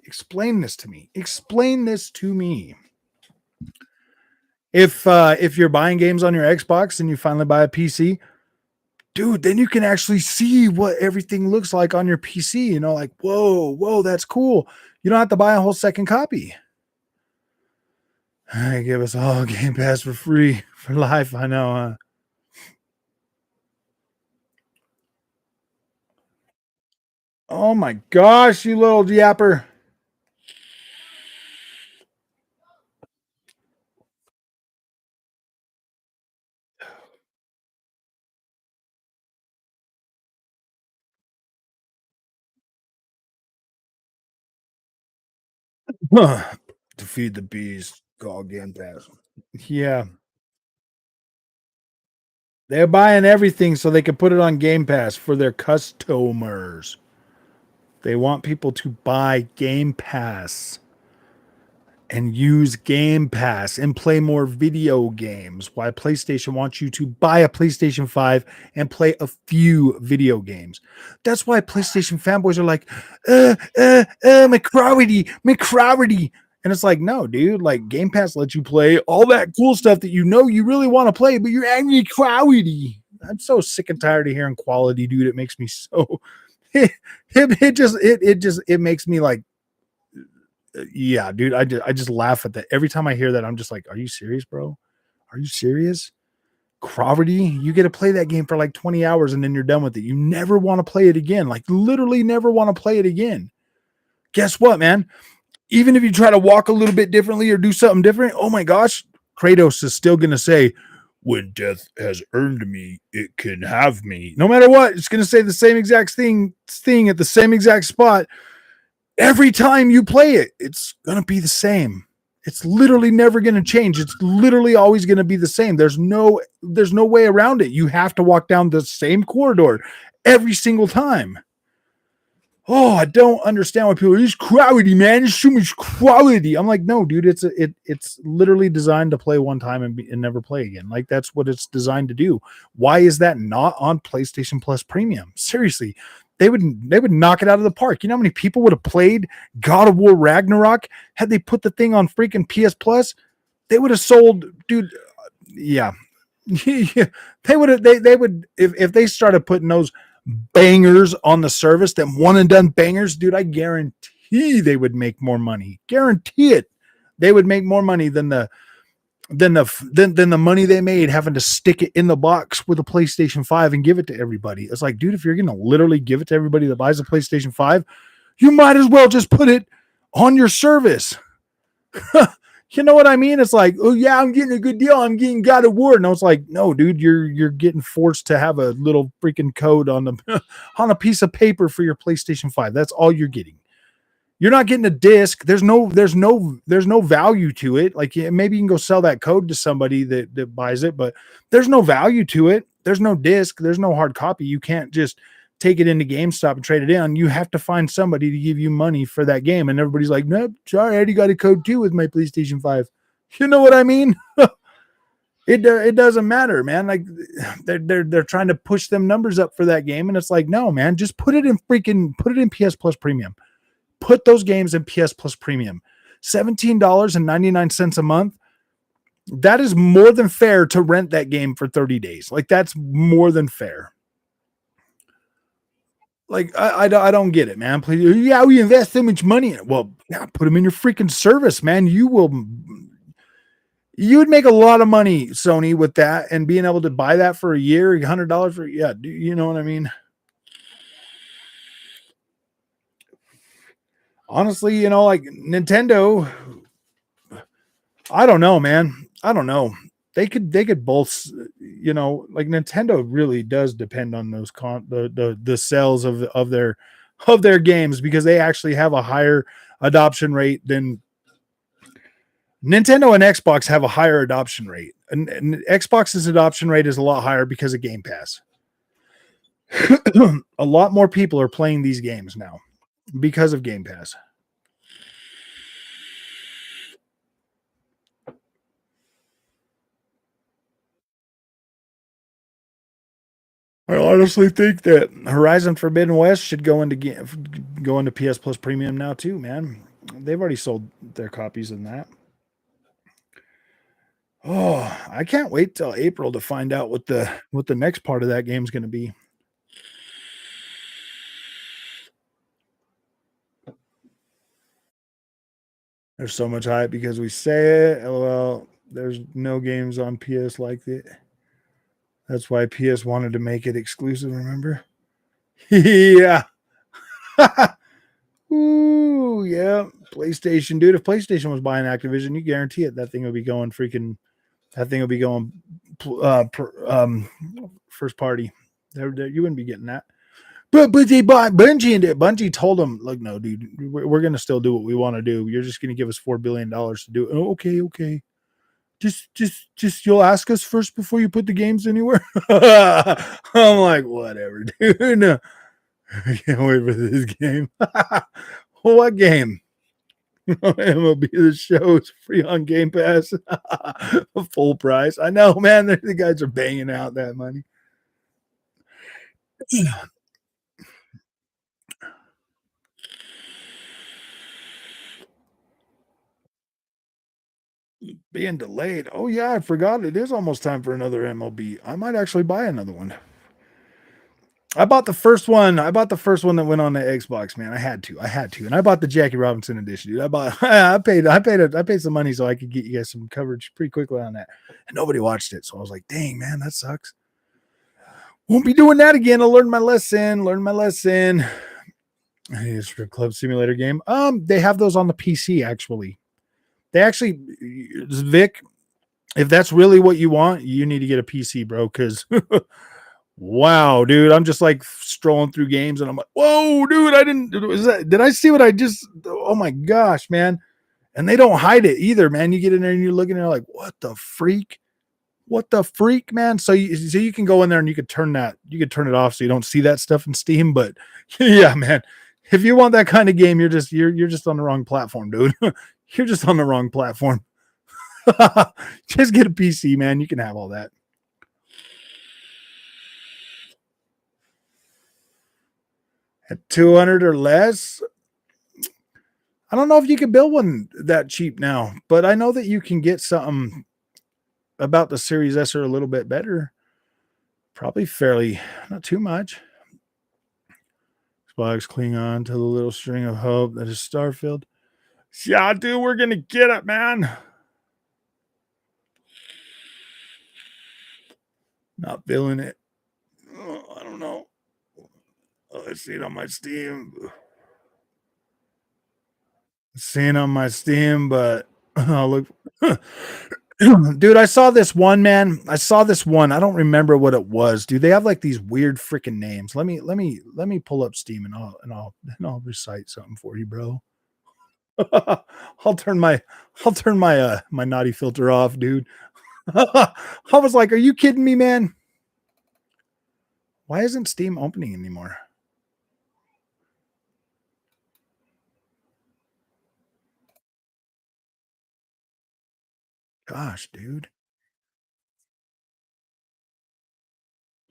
Explain this to me. Explain this to me. If you're buying games on your Xbox and you finally buy a PC, dude, then you can actually see what everything looks like on your PC. You know, like, whoa, that's cool. You don't have to buy a whole second copy. I give us all Game Pass for free for life. I know, huh? Oh my gosh, you little yapper. To feed the bees, call Game Pass. Yeah. They're buying everything so they can put it on Game Pass for their customers. They want people to buy Game Pass and use Game Pass and play more video games. Why PlayStation wants you to buy a PlayStation 5 and play a few video games. That's why PlayStation fanboys are like, McCrowarty. And it's like, no, dude, like Game Pass lets you play all that cool stuff that you know you really want to play, but you're angry quality. I'm so sick and tired of hearing quality, dude. It makes me so it makes me like, yeah, dude. I just laugh at that every time I hear that. I'm just like, are you serious, bro? Are you serious? Crawfordie, you get to play that game for like 20 hours and then you're done with it. You never want to play it again. Like literally never want to play it again. Guess what, man? Even if you try to walk a little bit differently or do something different, oh my gosh, Kratos is still going to say, when death has earned me, it can have me. No matter what, it's going to say the same exact thing at the same exact spot. Every time you play it, it's going to be the same. It's literally never going to change. It's literally always going to be the same. There's no way around it. You have to walk down the same corridor every single time. Oh, I don't understand why people are just quality, man. There's so much quality. I'm like, no, dude, it's literally designed to play one time and never play again. Like that's what it's designed to do. Why is that not on PlayStation Plus Premium? Seriously, they would knock it out of the park. You know how many people would have played God of War Ragnarok had they put the thing on freaking PS Plus? They would have sold, dude. Yeah, they would have. They would if they started putting those bangers on the service, that one and done bangers, dude, I guarantee they would make more money. Guarantee it. They would make more money than the money they made having to stick it in the box with a PlayStation 5 and give it to everybody. It's like, dude, if you're gonna literally give it to everybody that buys a PlayStation 5, you might as well just put it on your service. You know what I mean? It's like, oh yeah, I'm getting a good deal. I'm getting God of War. And I was like, no, dude, you're getting forced to have a little freaking code on the on a piece of paper for your PlayStation 5. That's all you're getting. You're not getting a disc. There's no value to it. Like maybe you can go sell that code to somebody that buys it, but there's no value to it. there's no disc, there's no hard copy. You can't just take it into GameStop and trade it in. You have to find somebody to give you money for that game. And everybody's like, nope, sorry, I already got a code too with my PlayStation 5. You know what I mean? It doesn't matter, man. Like they're trying to push them numbers up for that game, and it's like, no, man, just put it in PS Plus Premium. Put those games in PS Plus Premium. $17.99 a month. That is more than fair to rent that game for 30 days. Like that's more than fair. Like I don't get it, man. Please, yeah, we invest so much money in it. Well, yeah, put them in your freaking service, man. You would make a lot of money, Sony, with that, and being able to buy that for a year, $100 for, yeah, you know what I mean? Honestly, you know, like Nintendo, I don't know, man. I don't know. They could both, you know, like Nintendo really does depend on those the sales of their games, because they actually have a higher adoption rate than Nintendo and Xbox have a higher adoption rate. And Xbox's adoption rate is a lot higher because of Game Pass. A lot more people are playing these games now because of Game Pass. I honestly think that Horizon Forbidden West should go into PS Plus Premium now too, man. They've already sold their copies in that. Oh, I can't wait till April to find out what the next part of that game is going to be. There's so much hype because we say it. LOL. There's no games on PS like it. That's why PS wanted to make it exclusive, remember? Yeah. Ooh, yeah. PlayStation, dude. If PlayStation was buying Activision, you guarantee it. That thing would be going freaking. That thing would be going first party. You wouldn't be getting that. But they bought Bungie, and Bungie told them, "Look, no, dude, we're gonna still do what we want to do. You're just gonna give us $4 billion to do it." Oh, okay. Just you'll ask us first before you put the games anywhere. I'm like, whatever, dude. No, I can't wait for this game. What game? MLB The Show is free on Game Pass. Full price. I know, man. The guys are banging out that money. Being delayed. Oh yeah, I forgot. It is almost time for another MLB. I might actually buy another one. I bought the first one. I bought the first one that went on the Xbox, man. I had to. And I bought the Jackie Robinson edition, dude. I paid some money so I could get you guys some coverage pretty quickly on that. And nobody watched it. So I was like, dang, man, that sucks. Won't be doing that again. I learned my lesson. Hey, strip club simulator game. They have those on the PC actually. They actually, Vic, if that's really what you want, you need to get a PC, bro. Because wow, dude, I'm just like strolling through games and I'm like, whoa, dude, did I see what I just? Oh my gosh, man! And they don't hide it either, man. You get in there and you're looking at it like, what the freak? What the freak, man? So you can go in there and you could turn it off so you don't see that stuff in Steam. But yeah, man, if you want that kind of game, you're just on the wrong platform, dude. You're just on the wrong platform. Just get a PC, man. You can have all that. At 200 or less, I don't know if you can build one that cheap now, but I know that you can get something about the Series S or a little bit better. Probably fairly, not too much. Xbox cling on to the little string of hope that is Starfield. Yeah, dude, we're gonna get it, man. Not feeling it. Oh, I don't know. Oh, I see it on my Steam. Seeing on my Steam, but I'll look. Dude, I saw this one, man. I saw this one. I don't remember what it was. Dude, they have like these weird freaking names. Let me pull up Steam and I'll recite something for you, bro. I'll turn my naughty filter off, dude. I was like, are you kidding me, man? Why isn't Steam opening anymore? Gosh, dude.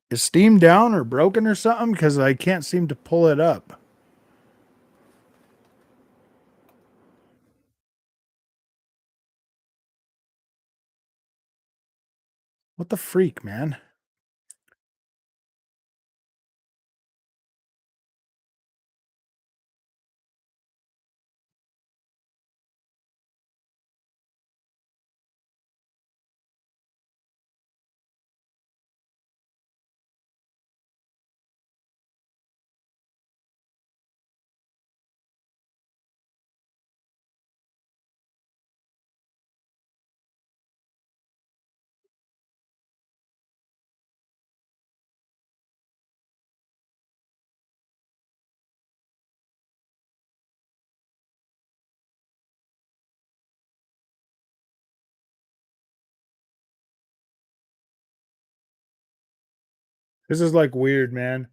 Is Steam down or broken or something? Because I can't seem to pull it up. What the freak, man? This is like weird, man.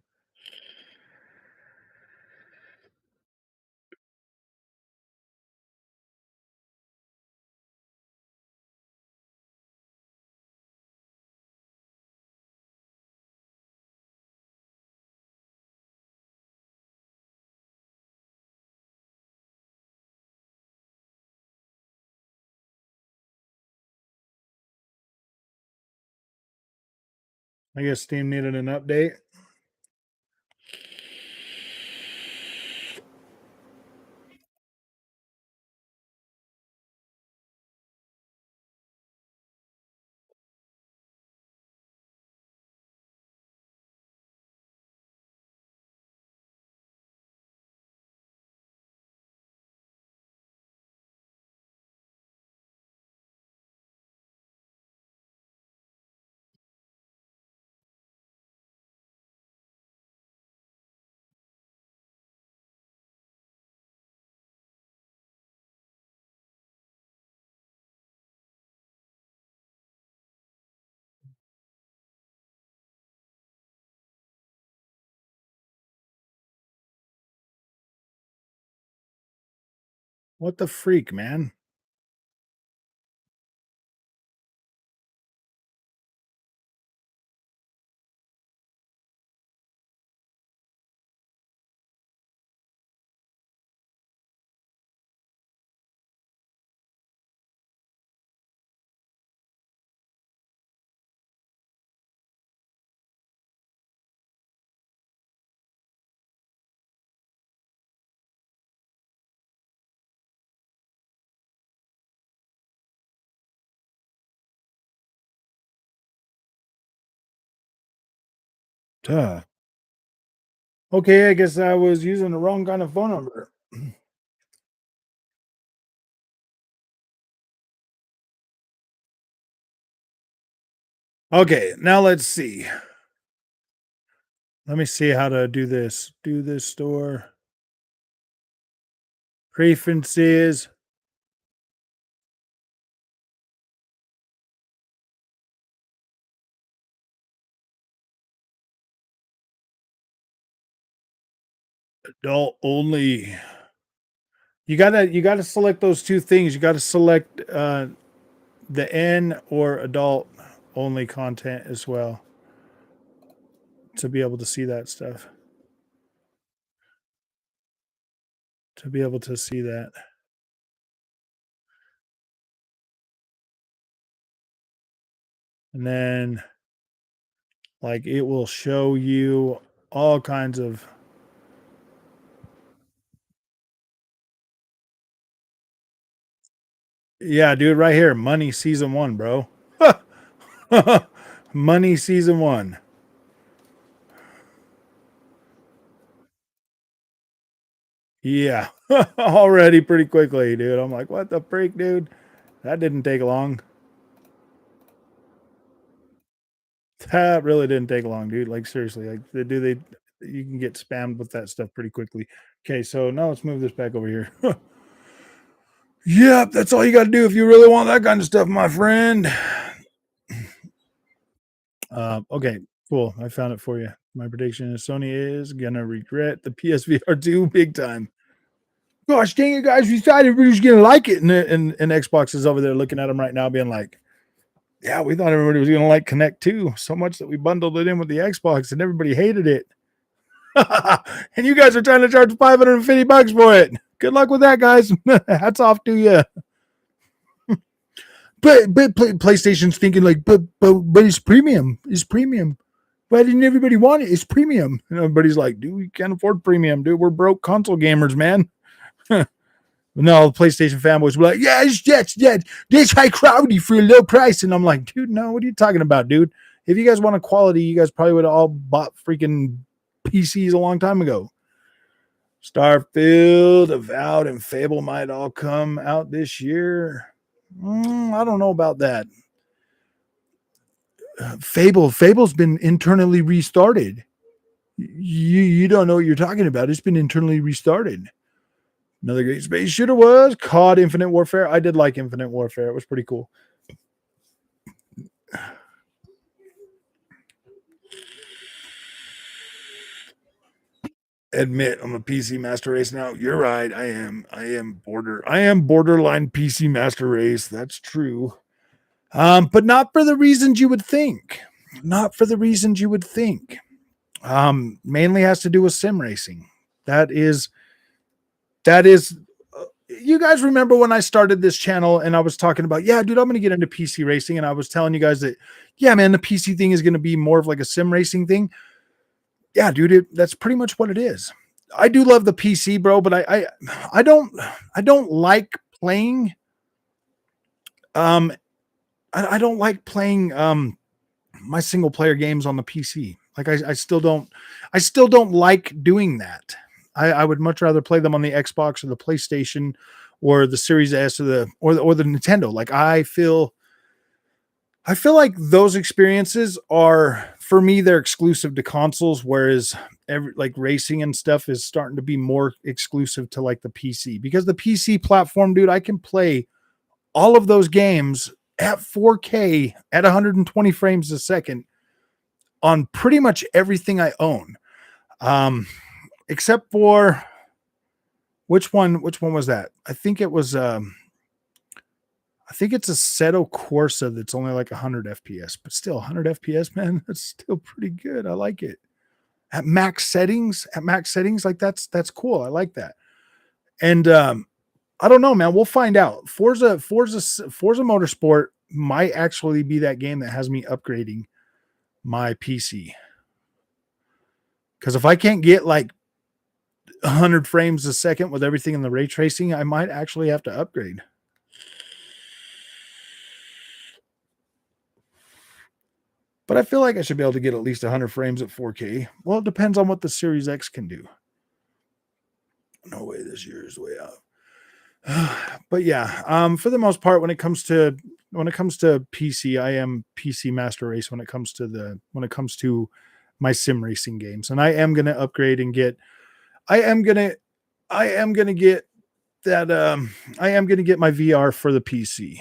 I guess Steam needed an update. What the freak, man? Duh. Okay, I guess I was using the wrong kind of phone number. Okay, now let's see. Let me see how to do this. Do this store. Preferences. Adult only. You gotta select those two things. You gotta select the N or adult only content as well to be able to see that stuff. To be able to see that. And then like it will show you all kinds of yeah, dude, right here. Money season 1, bro. Money season 1. Yeah. Already pretty quickly, dude. I'm like, what the freak, dude? That didn't take long. That really didn't take long, dude. Like seriously, like they you can get spammed with that stuff pretty quickly. Okay, so now let's move this back over here. Yep, that's all you got to do if you really want that kind of stuff, my friend. Okay, cool. I found it for you. My prediction is Sony is gonna regret the PSVR 2 big time. Gosh dang it, guys, we thought everybody was gonna like it. And Xbox is over there looking at them right now, being like, yeah, we thought everybody was gonna like Connect 2 so much that we bundled it in with the Xbox and everybody hated it. And you guys are trying to charge $550 for it. Good luck with that, guys. Hats off to you. But PlayStation's thinking like, but it's premium. It's premium. Why didn't everybody want it? It's premium. And everybody's like, dude, we can't afford premium, dude. We're broke console gamers, man. No, PlayStation fanboys were like, yeah, it's high quality for a low price. And I'm like, dude, no, what are you talking about, dude? If you guys want a quality, you guys probably would have all bought freaking PCs a long time ago. Starfield, Avowed, and Fable might all come out this year. I don't know about that. Fable's been internally restarted. You don't know what you're talking about. It's been internally restarted. Another great space shooter was COD Infinite Warfare. I did like Infinite Warfare. It was pretty cool. Admit I'm a PC master race now. You're right. I am borderline PC master race. That's true. But not for the reasons you would think. Not for the reasons you would think. Mainly has to do with sim racing. That is you guys remember when I started this channel and I was talking about, yeah, dude, I'm going to get into PC racing. And I was telling you guys that, yeah, man, the PC thing is going to be more of like a sim racing thing. Yeah, dude, that's pretty much what it is. I do love the PC, bro, but I don't like playing. I don't like playing my single player games on the PC. Like I still don't like doing that. I would much rather play them on the Xbox or the PlayStation or the Series S or the Nintendo. Like I feel like those experiences are, for me, they're exclusive to consoles, whereas like racing and stuff is starting to be more exclusive to like the PC, because the PC platform, dude, I can play all of those games at 4K at 120 frames a second on pretty much everything I own. Except for which one was that? I think it was I think it's a Assetto Corsa that's only like 100 FPS, but still 100 FPS, man, that's still pretty good. I like it. At max settings, like that's cool. I like that. And I don't know, man. We'll find out. Forza Motorsport might actually be that game that has me upgrading my PC. Because if I can't get like 100 frames a second with everything in the ray tracing, I might actually have to upgrade. But I feel like I should be able to get at least 100 frames at 4K. Well, it depends on what the Series X can do. No way, this year is way out. But yeah, for the most part, when it comes to PC, I am PC master race when it comes to my sim racing games, and I am going to upgrade and get. I am gonna get that. I am gonna get my VR for the PC.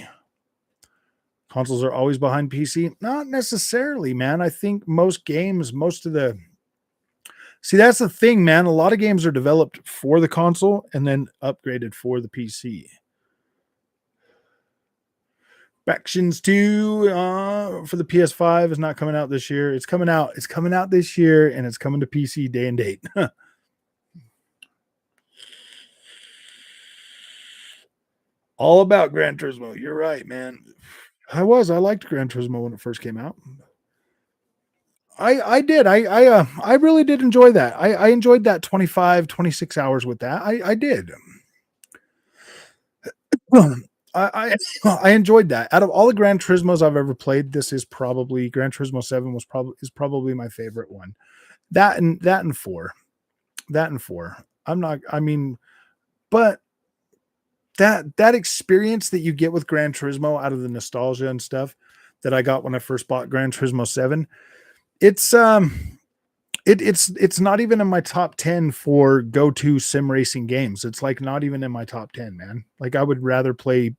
Consoles are always behind PC. Not necessarily, man. I think most of the. See, that's the thing, man. A lot of games are developed for the console and then upgraded for the PC. Factions 2 for the PS5 is not coming out this year. It's coming out this year, and it's coming to PC day and date. All about Gran Turismo. You're right, man. I liked Gran Turismo when it first came out. I did. I really did enjoy that. I enjoyed that 26 hours with that. I did. I enjoyed that. Out of all the Gran Turismos I've ever played, this is probably Gran Turismo 7 is probably my favorite one. That and 4. But that experience that you get with Gran Turismo out of the nostalgia and stuff that I got when I first bought Gran Turismo 7, it's not even in my top 10 for go-to sim racing games. It's like not even in my top 10, man. Like I would rather play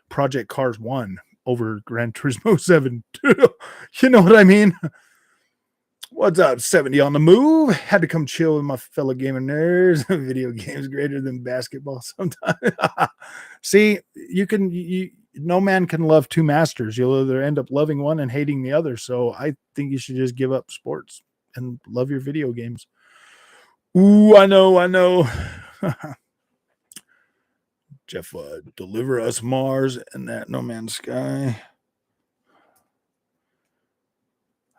Project Cars 1 over Gran Turismo 7. You know what I mean? What's up? 70 on the move. Had to come chill with my fellow gamer nerds. Video games greater than basketball sometimes. See, no man can love two masters. You'll either end up loving one and hating the other. So I think you should just give up sports and love your video games. Ooh, I know. Jeff, deliver us Mars and that No Man's Sky.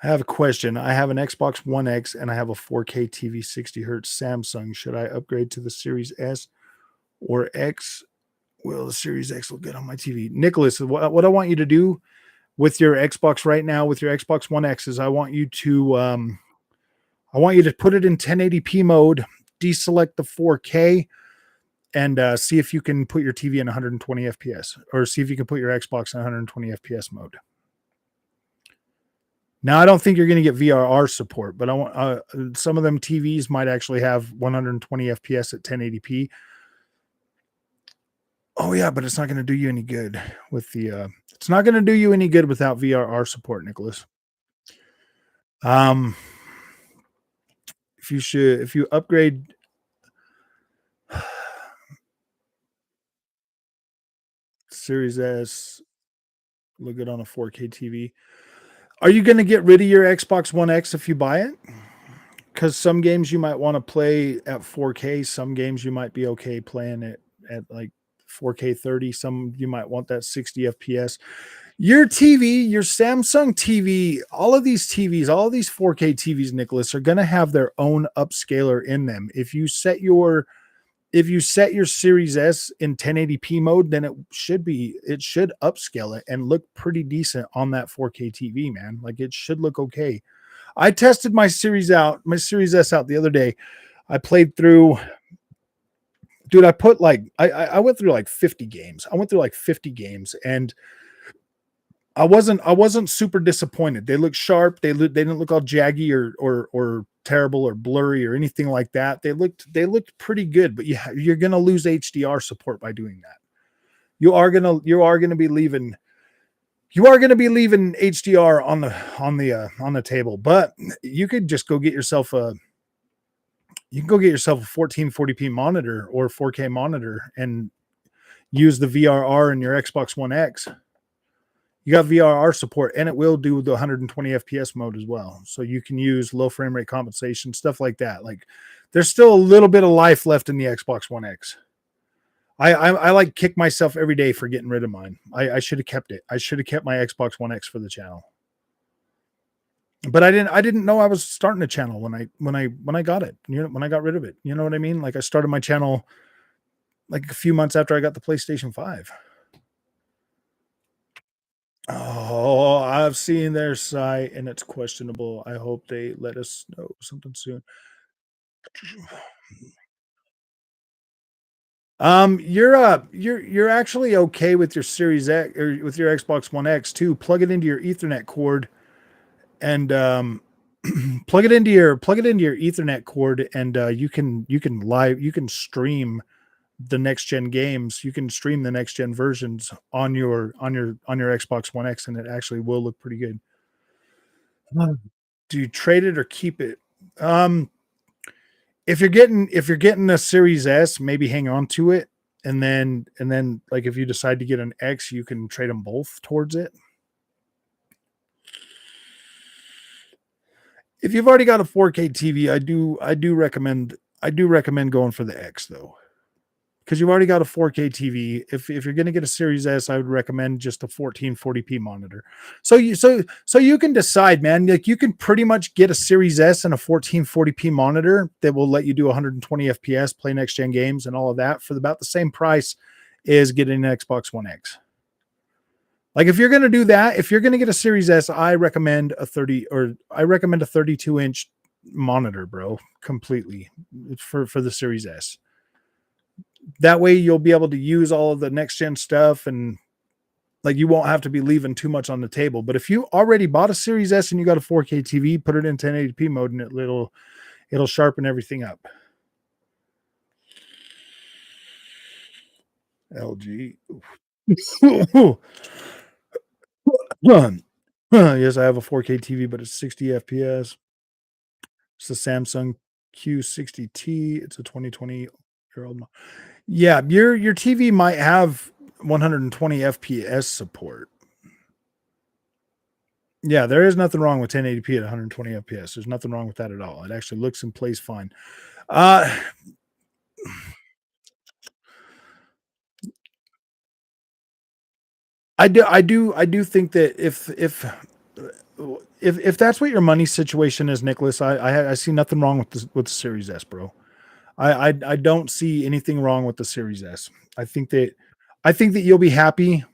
I have a question. I have an Xbox One X and I have a 4K TV 60 hertz Samsung. Should I upgrade to the Series S or X? Will the Series X look good on my TV? Nicholas, what I want you to do with your Xbox right now, with your Xbox One X, is I want you to put it in 1080p mode, deselect the 4K, and see if you can put your TV in 120 FPS, or see if you can put your Xbox in 120 FPS mode. Now, I don't think you're going to get VRR support, but I want some of them TVs might actually have 120 FPS at 1080p. Oh yeah, but it's not going to do you any good with the. It's not going to do you any good without VRR support, Nicholas. If you upgrade. Series S, look good on a 4K TV. Are you going to get rid of your Xbox One X if you buy it? Because some games you might want to play at 4K. Some games you might be okay playing it at like 4K 30. Some you might want that 60 FPS. Your TV, your Samsung TV, all of these TVs, all of these 4K TVs, Nicholas, are going to have their own upscaler in them. If you set your Series S in 1080p mode, then it should upscale it and look pretty decent on that 4K TV, man. Like it should look okay. I tested my Series S out the other day. I played through, dude. I went through like 50 games. And I wasn't super disappointed. They looked sharp. They didn't look all jaggy or terrible or blurry or anything like that. They looked pretty good, but you're going to lose HDR support by doing that. You are going to be leaving HDR on the table, but you could just go get yourself a 1440p monitor or 4K monitor and use the VRR in your Xbox One X. You got VRR support, and it will do the 120 FPS mode as well. So you can use low frame rate compensation, stuff like that. Like there's still a little bit of life left in the Xbox One X. I like kick myself every day for getting rid of mine. I should have kept it. I should have kept my Xbox One X for the channel. But I didn't know I was starting a channel when I got it. You know, when I got rid of it. You know what I mean? Like I started my channel like a few months after I got the PlayStation 5. Oh, I've seen their site and it's questionable. I hope they let us know something soon. You're actually okay with your Series X or with your Xbox One X too. Plug it into your Ethernet cord and plug it into your Ethernet cord and you can stream the next gen games. You can stream the next gen versions on your Xbox One X and it actually will look pretty good. Do you trade it or keep it? If you're getting a Series S, maybe hang on to it, and then like if you decide to get an X, you can trade them both towards it. If you've already got a 4K TV, I do recommend going for the X though. Because you've already got a 4K TV. If you're going to get a Series S, I would recommend just a 1440p monitor. So you can decide, man. Like you can pretty much get a Series S and a 1440p monitor that will let you do 120 FPS, play next gen games, and all of that for about the same price as getting an Xbox One X. Like if you're going to do that, if you're going to get a Series S, I recommend a 32-inch monitor, bro, completely for the Series S. That way you'll be able to use all of the next gen stuff and like you won't have to be leaving too much on the table. But if you already bought a Series S and you got a 4K TV, put it in 1080p mode and it'll sharpen everything up. LG. Yes, I have a 4K TV, but it's 60 FPS. It's the Samsung Q60T. It's a 2020-year-old. Yeah, your TV might have 120 FPS support. Yeah, there is nothing wrong with 1080p at 120 FPS. There's nothing wrong with that at all. It actually looks and plays fine. Uh I do think that if that's what your money situation is, Nicholas, I see nothing wrong with the Series S, bro. I don't see anything wrong with the Series S. I think that I think that you'll be happy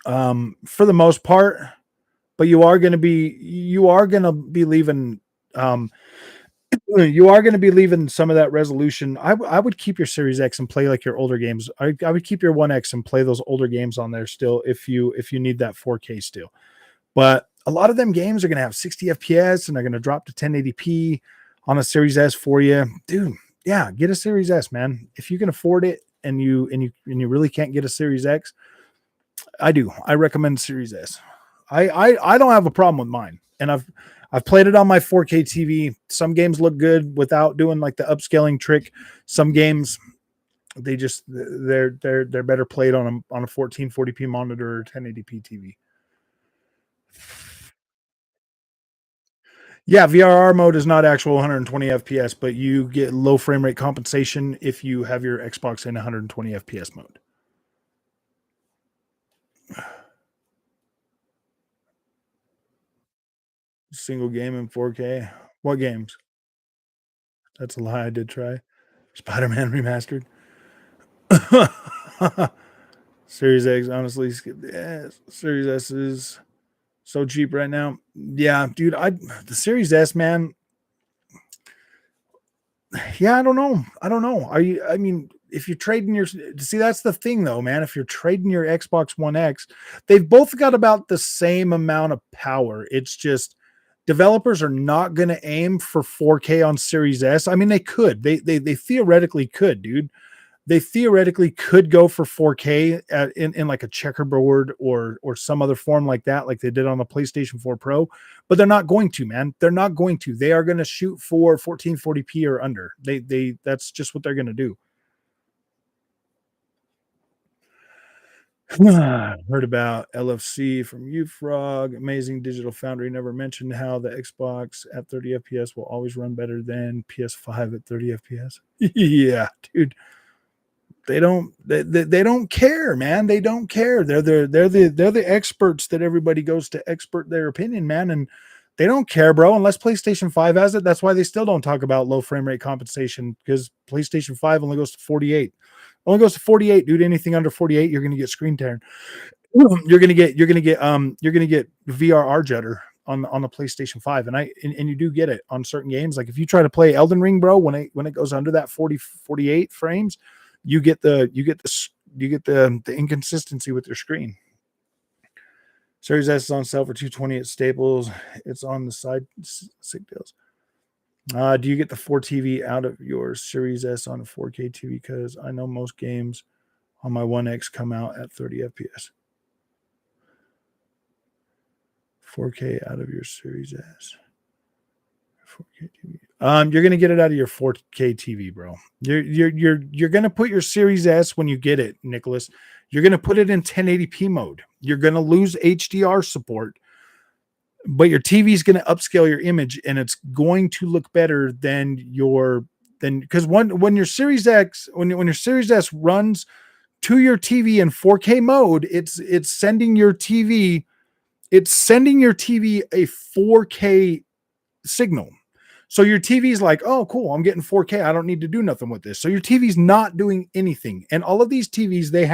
for the most part, but you are gonna be leaving um you are going to be leaving some of that resolution. I would keep your Series X and play like your older games. I would keep your One X and play those older games on there still if you need that 4K still. But a lot of them games are going to have 60 FPS and they're going to drop to 1080p on a Series S for you, dude. Yeah, get a Series S, man. If you can afford it and you really can't get a Series X, I do. I recommend Series S. I don't have a problem with mine, and I've played it on my 4K TV. Some games look good without doing like the upscaling trick. Some games they're better played on a 1440p monitor or 1080p TV. Yeah, VRR mode is not actual 120 FPS, but you get low frame rate compensation if you have your Xbox in 120 FPS mode. Single game in 4K. What games? That's a lie. I did try. Spider-Man remastered. Series X, honestly, yeah, Series S is so cheap right now. Yeah, dude, the Series S, man. Yeah, I don't know. I don't know. Are you? I mean, if you're trading your see, that's the thing though, man. If you're trading your Xbox One X, they've both got about the same amount of power. It's just developers are not going to aim for 4K on Series S. I mean, they could. They theoretically could, dude. They theoretically could go for 4K in like a checkerboard or some other form like that, like they did on the PlayStation 4 Pro, but they're not going to, man. They're not going to. They are going to shoot for 1440p or under. They that's just what they're going to do. Heard about LFC from you, Frog. Amazing Digital Foundry never mentioned how the Xbox at 30 FPS will always run better than PS5 at 30 FPS. Yeah, dude. They don't care, man. They don't care. They're the experts that everybody goes to expert their opinion, man, and they don't care, bro. Unless PlayStation 5 has it. That's why they still don't talk about low frame rate compensation, because PlayStation 5 only goes to 48. Only goes to 48, dude. Anything under 48, you're gonna get screen tearing. You're gonna get VRR jitter on the PlayStation 5, and you do get it on certain games. Like if you try to play Elden Ring, bro, when it goes under that 48 frames, you get the inconsistency with your screen. Series S is on sale for 220 at Staples. It's on the side sick deals. Do you get the 4 TV out of your Series S on a 4K TV? Because I know most games on my One X come out at 30 FPS. 4K out of your Series S. 4K TV. You're gonna get it out of your 4K TV, bro. You're gonna put your Series S when you get it, Nicholas. You're gonna put it in 1080p mode. You're gonna lose HDR support, but your TV is gonna upscale your image, and it's going to look better than because when your Series X when your Series S runs to your TV in 4K mode, it's sending your TV a 4K signal. So your TV's like, oh, cool, I'm getting 4K. I don't need to do nothing with this. So your TV's not doing anything. And all of these TVs, they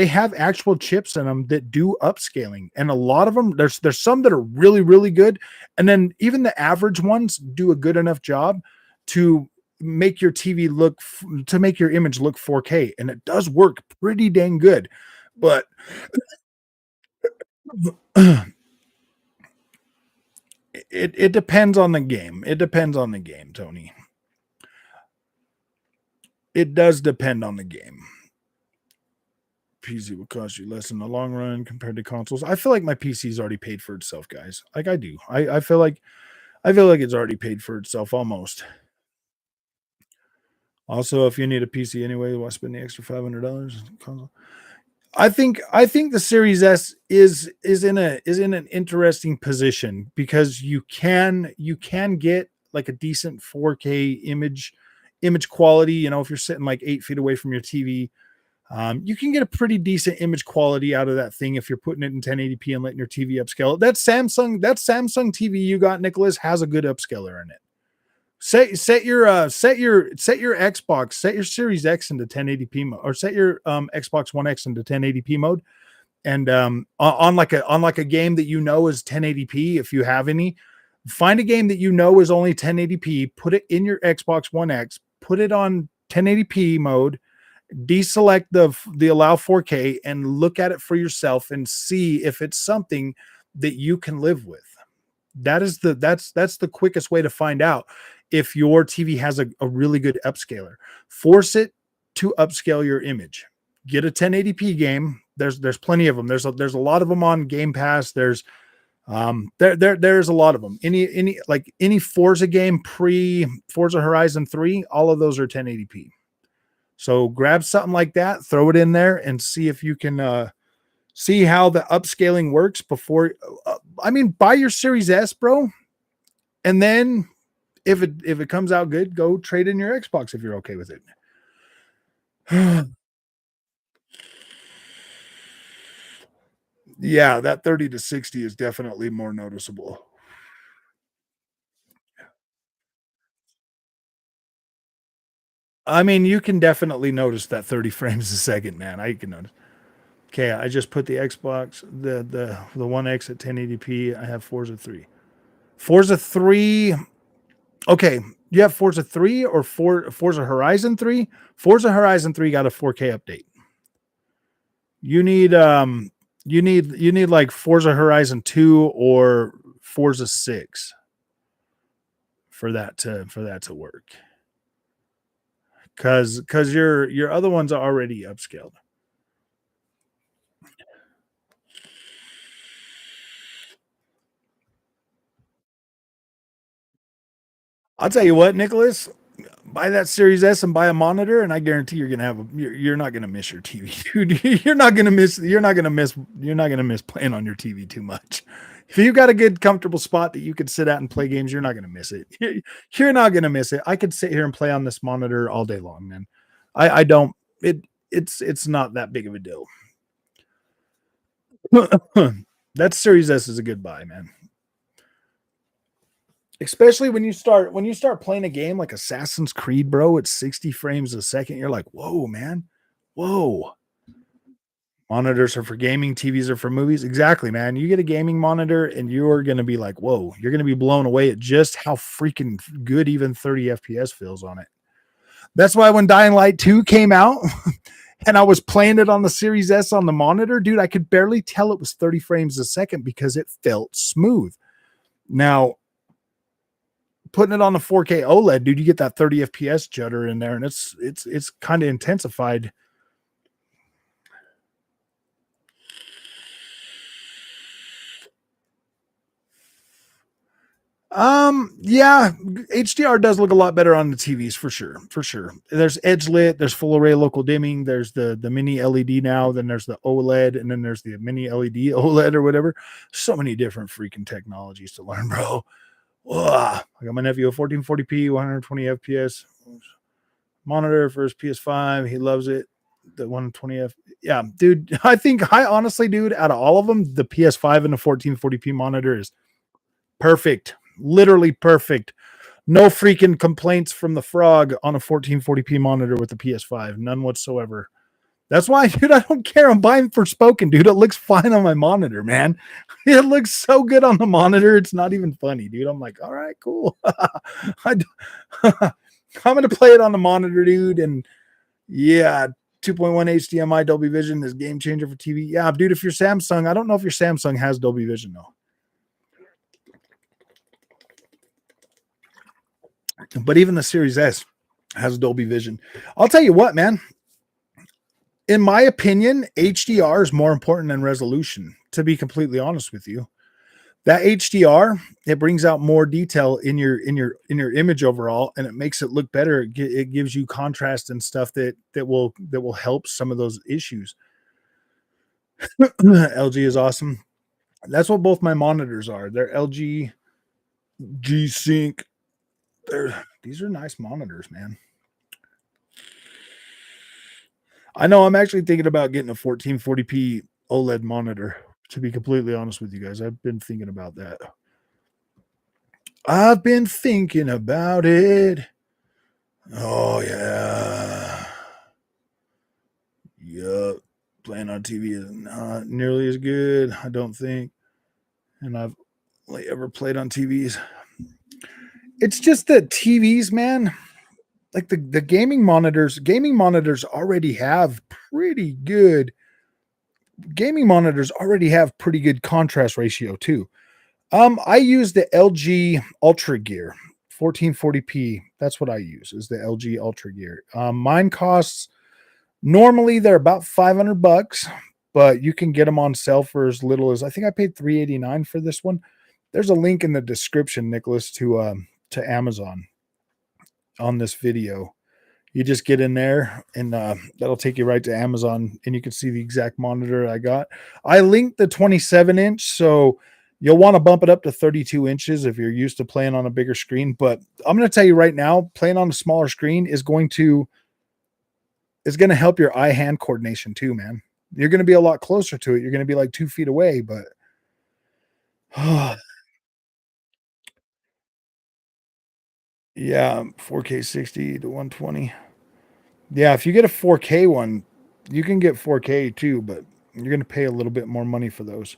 have actual chips in them that do upscaling. And a lot of them, there's some that are really, really good. And then even the average ones do a good enough job to make your to make your image look 4K. And it does work pretty dang good. But it depends on the game. It depends on the game, Tony. It does depend on the game. PC will cost you less in the long run compared to consoles. I feel like my PC's already paid for itself, guys. Like I do. I feel like it's already paid for itself almost. Also, if you need a PC anyway, why spend the extra $500 console? I think the Series S is in an interesting position because you can get like a decent 4K image quality. You know, if you're sitting like 8 feet away from your TV, you can get a pretty decent image quality out of that thing if you're putting it in 1080p and letting your TV upscale. That Samsung TV you got, Nicholas, has a good upscaler in it. Set your Xbox, set your Series X into 1080p mode, or set your Xbox One X into 1080p mode, and on like a game that you know is 1080p, if you have any, find a game that you know is only 1080p, put it in your Xbox One X, put it on 1080p mode, deselect the allow 4K, and look at it for yourself and see if it's something that you can live with. That's the quickest way to find out if your TV has a really good upscaler. Force it to upscale your image. Get a 1080p game. There's plenty of them. There's a lot of them on Game Pass. There's a lot of them. Any Forza game pre Forza Horizon 3, all of those are 1080p. So grab something like that, throw it in there, and see if you can see how the upscaling works before. Buy your Series S, bro, and then if it comes out good, go trade in your Xbox if you're okay with it. Yeah, that 30 to 60 is definitely more noticeable. You can definitely notice that 30 frames a second, man. I can notice. Okay, I just put the Xbox, the One X at 1080p. I have Forza 3. Forza 3. Okay, you have Forza 3 or Forza Horizon 3? Forza Horizon 3 got a 4K update. You need you need like Forza Horizon 2 or Forza 6 for that to work. Cuz your other ones are already upscaled. I'll tell you what, Nicholas, buy that Series S and buy a monitor, and I guarantee you're not gonna miss your TV, dude. You're not gonna miss playing on your TV too much. If you got a good comfortable spot that you could sit at and play games, you're not gonna miss it. You're not gonna miss it. I could sit here and play on this monitor all day long, man. I don't. It's not that big of a deal. That Series S is a good buy, man. Especially when you start playing a game like Assassin's Creed, bro, at 60 frames a second, you're like, whoa, man. Whoa. Monitors are for gaming, TVs are for movies. Exactly, man. You get a gaming monitor and you're gonna be like, whoa, you're gonna be blown away at just how freaking good even 30 FPS feels on it. That's why when Dying Light 2 came out and I was playing it on the Series S on the monitor, dude, I could barely tell it was 30 frames a second because it felt smooth. Now, putting it on the 4K OLED, dude, you get that 30 FPS judder in there, and it's kind of intensified. Yeah, HDR does look a lot better on the TVs for sure, for sure. There's edge lit, there's full array local dimming, there's the mini LED now, then there's the OLED, and then there's the mini LED OLED or whatever. So many different freaking technologies to learn, bro. Ugh. I got my nephew a 1440p, 120 FPS monitor for his PS5. He loves it. The 120F. Yeah, dude. I honestly, dude, out of all of them, the PS5 and the 1440p monitor is perfect. Literally perfect. No freaking complaints from the frog on a 1440p monitor with the PS5. None whatsoever. That's why, dude, I don't care. I'm buying Forspoken, dude. It looks fine on my monitor, man. It looks so good on the monitor. It's not even funny, dude. I'm like, all right, cool. I'm going to play it on the monitor, dude. And yeah, 2.1 HDMI Dolby Vision is game changer for TV. Yeah, dude, if you're Samsung, I don't know if your Samsung has Dolby Vision, though. But even the Series S has Dolby Vision. I'll tell you what, man. In my opinion, HDR is more important than resolution, to be completely honest with you. That HDR, it brings out more detail in your image overall, and it makes it look better. It gives you contrast and stuff that will help some of those issues. LG is awesome. That's what both my monitors are. They're LG G Sync. These are nice monitors, man. I know I'm actually thinking about getting a 1440p OLED monitor, to be completely honest with you guys. I've been thinking about that. I've been thinking about it. Oh yeah. Yup. Playing on TV is not nearly as good, I don't think. And I've only ever played on TVs. It's just that TVs, man, like the gaming monitors already have pretty good contrast ratio too. I use the LG Ultra Gear 1440p. That's what I use is the LG Ultra Gear. Mine costs normally they're about $500, but you can get them on sale for as little as I think I paid $389 for this one. There's a link in the description, Nicholas, to Amazon on this video. You just get in there and that'll take you right to Amazon and you can see the exact monitor I got. I linked the 27 inch, so you'll want to bump it up to 32 inches if you're used to playing on a bigger screen. But I'm going to tell you right now, playing on a smaller screen is going to help your eye hand coordination too, man. You're going to be a lot closer to it. You're going to be like 2 feet away, but yeah, 4K 60 to 120. Yeah, if you get a 4K one, you can get 4K too, but you're going to pay a little bit more money for those.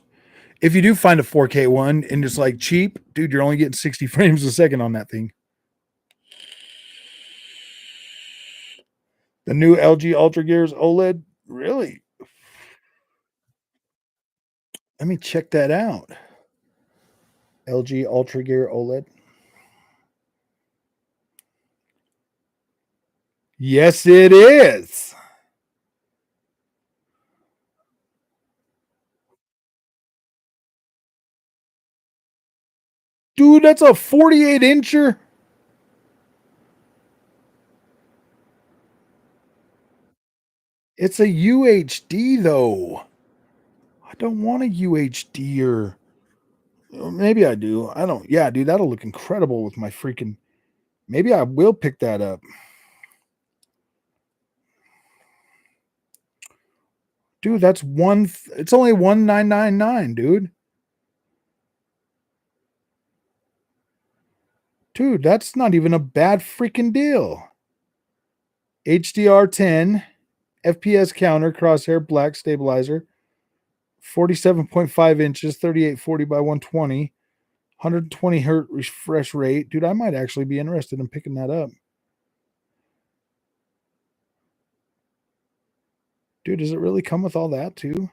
If you do find a 4K one and it's like cheap, dude, you're only getting 60 frames a second on that thing. The new LG Ultra Gears OLED, really? Let me check that out. LG Ultra Gear OLED. Yes, it is. Dude, that's a 48 incher. It's a UHD though. I don't want a UHD or maybe I do. I don't. Yeah, dude, that'll look incredible with my freaking. Maybe I will pick that up. Dude, that's it's only 1999, dude. Dude, that's not even a bad freaking deal. HDR10, FPS counter, crosshair, black stabilizer, 47.5 inches, 3840 by 120, 120 hertz refresh rate. Dude, I might actually be interested in picking that up. Dude, does it really come with all that too?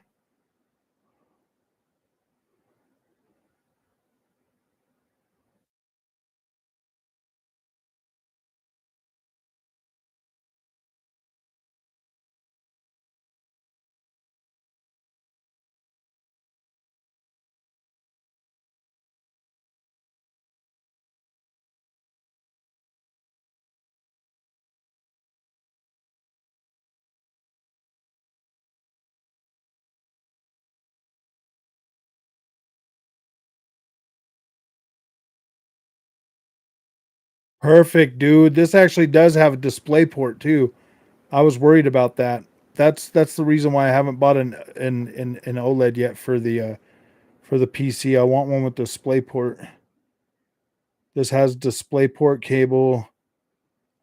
Perfect, dude. This actually does have a display port too. I was worried about that. That's the reason why I haven't bought an OLED yet for the PC. I want one with display port. This has display port cable.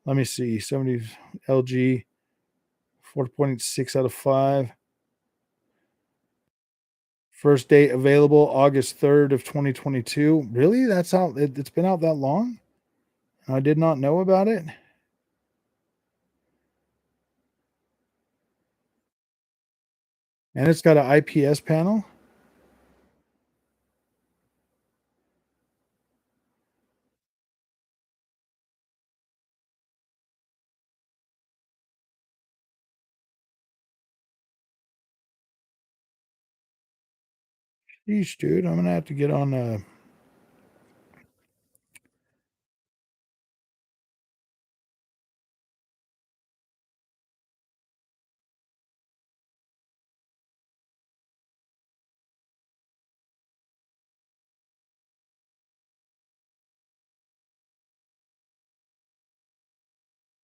Let me see. 70 LG 4.6 out of 5. First date available August 3rd of 2022. Really? That's out it's been out that long? I did not know about it. And it's got an IPS panel. Yeesh, dude. I'm gonna have to get on.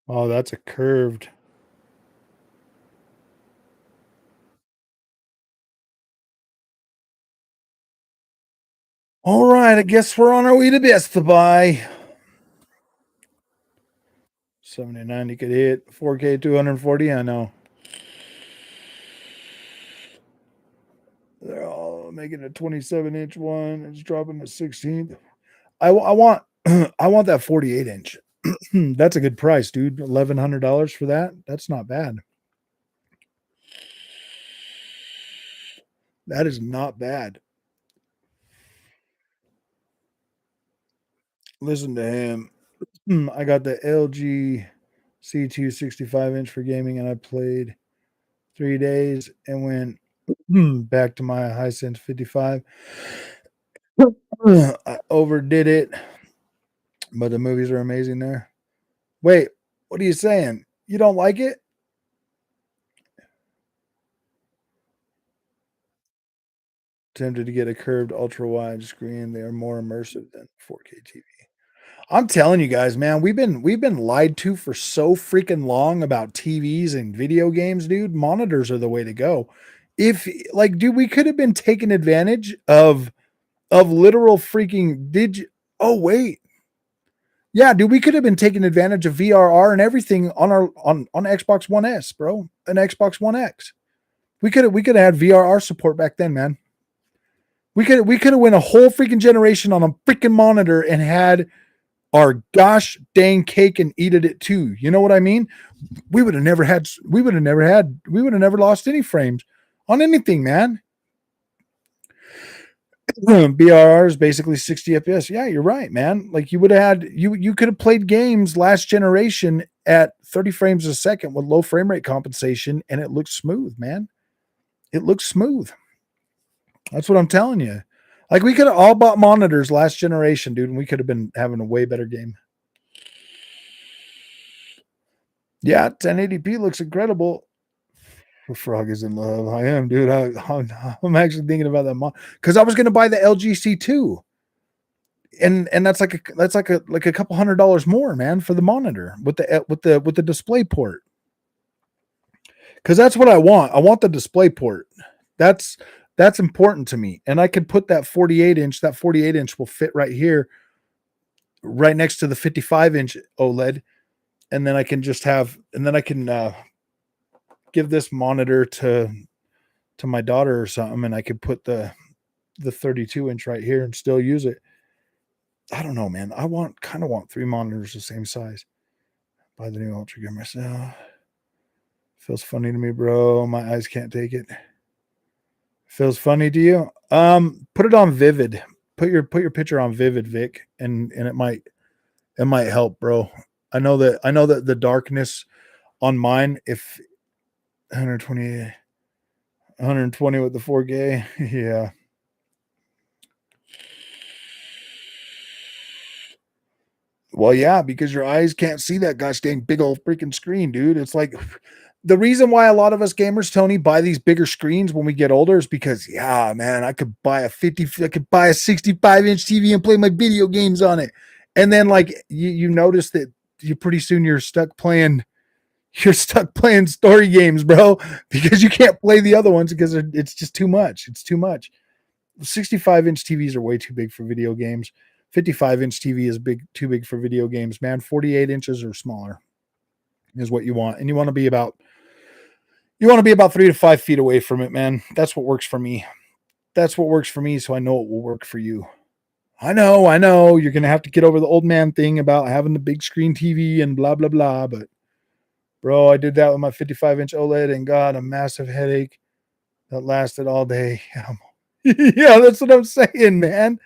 Oh, that's a curved. All right, I guess we're on our way to Best Buy. 79 you could hit. 4K 240, I know. They're all making a 27-inch one. It's dropping to 16th. I want I want that 48-inch. That's a good price, dude. $1,100 for that. That's not bad. That is not bad. Listen to him. I got the LG C2 65-inch for gaming, and I played 3 days and went back to my Hisense 55. I overdid it, but the movies are amazing there. Wait, what are you saying? You don't like it? Tempted to get a curved ultra wide screen. They are more immersive than 4K TV. I'm telling you guys, man, we've been lied to for so freaking long about TVs and video games, dude. Monitors are the way to go. If like, dude, we could have been taking advantage of literal freaking did you, oh wait. Yeah, dude, we could have been taking advantage of VRR and everything on our on Xbox One S, bro. An Xbox One X. We could have had VRR support back then, man. We could have went a whole freaking generation on a freaking monitor and had our gosh dang cake and eated it too. You know what I mean? We would have never lost any frames on anything, man. BRR is basically 60 FPS. Yeah, you're right, man. Like you would have had you could have played games last generation at 30 frames a second with low frame rate compensation and it looks smooth, man. It looks smooth. That's what I'm telling you. Like we could have all bought monitors last generation, dude, and we could have been having a way better game. Yeah, 1080p looks incredible. Frog is in love. I am, dude. I'm actually thinking about that because I was going to buy the LGC 2, and that's like a couple $100 more, man, for the monitor with the display port. Because that's what I want. I want the display port. That's that's important to me, and I could put that 48-inch. That 48-inch will fit right here, right next to the 55-inch OLED, and then I can just have, and then I can give this monitor to my daughter or something, and I could put the 32-inch right here and still use it. I don't know, man. I kind of want three monitors the same size. Buy the new Ultra Gear myself. Feels funny to me, bro. My eyes can't take it. Feels funny to you? Put it on Vivid. Put your picture on Vivid, Vic, and it might help, bro. I know that the darkness on mine, if 120 120 with the 4K, yeah. Well, yeah, because your eyes can't see that gosh dang big old freaking screen, dude. It's like the reason why a lot of us gamers, Tony, buy these bigger screens when we get older is because, yeah, man, I could buy a 65-inch TV and play my video games on it. And then like you notice that you pretty soon you're stuck playing story games, bro, because you can't play the other ones because it's just too much. It's too much. 65-inch TVs are way too big for video games. 55-inch TV is too big for video games, man. 48 inches or smaller is what you want. And you want to be about 3 to 5 feet away from it, man. That's what works for me. That's what works for me. So I know it will work for you. I know. You're gonna have to get over the old man thing about having the big screen TV and blah blah blah. But bro, I did that with my 55-inch OLED and got a massive headache that lasted all day. Yeah, that's what I'm saying, man.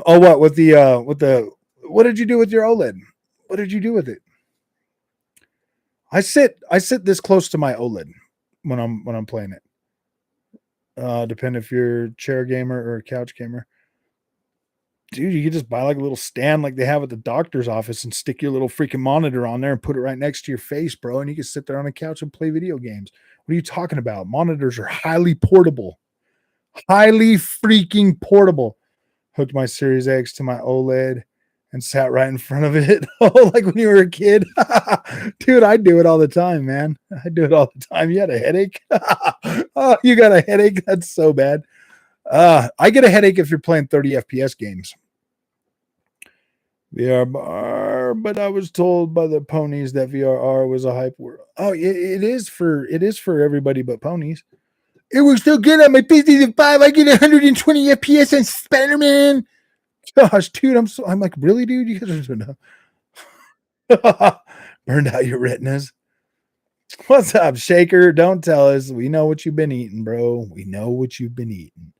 Oh, what what did you do with your OLED? What did you do with it? I sit this close to my OLED when I'm playing it. Depend if you're a chair gamer or a couch gamer. Dude, you could just buy like a little stand like they have at the doctor's office and stick your little freaking monitor on there and put it right next to your face, bro. And you can sit there on a couch and play video games. What are you talking about? Monitors are highly portable, highly freaking portable. Hooked my Series X to my OLED and sat right in front of it. Oh, like when you were a kid. Dude, I do it all the time, man. I do it all the time. You had a headache? Oh, you got a headache? That's so bad. I get a headache if you're playing 30 FPS games. VRR, but I was told by the ponies that VRR was a hype word. Oh, it is for everybody but ponies. It was so good on my PlayStation 5. I get 120 FPS on Spider-Man. Gosh, dude, I'm like, really, dude? You guys are burned out your retinas. What's up, Shaker? Don't tell us. We know what you've been eating, bro. We know what you've been eating.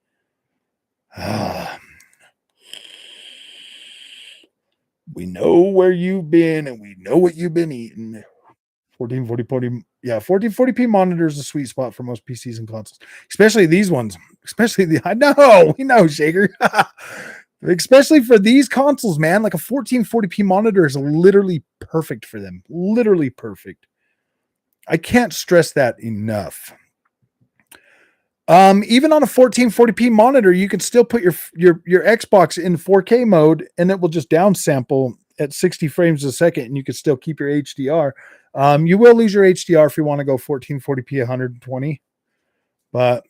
We know where you've been and we know what you've been eating. 1440p, yeah, 1440p monitor is a sweet spot for most PCs and consoles, especially these ones. I know, we know, Shaker. Especially for these consoles, man. Like a 1440p monitor is literally perfect for them. Literally perfect. I can't stress that enough. Even on a 1440p monitor, you can still put your Xbox in 4K mode, and it will just downsample at 60 frames a second, and you can still keep your HDR. You will lose your HDR if you want to go 1440p 120, but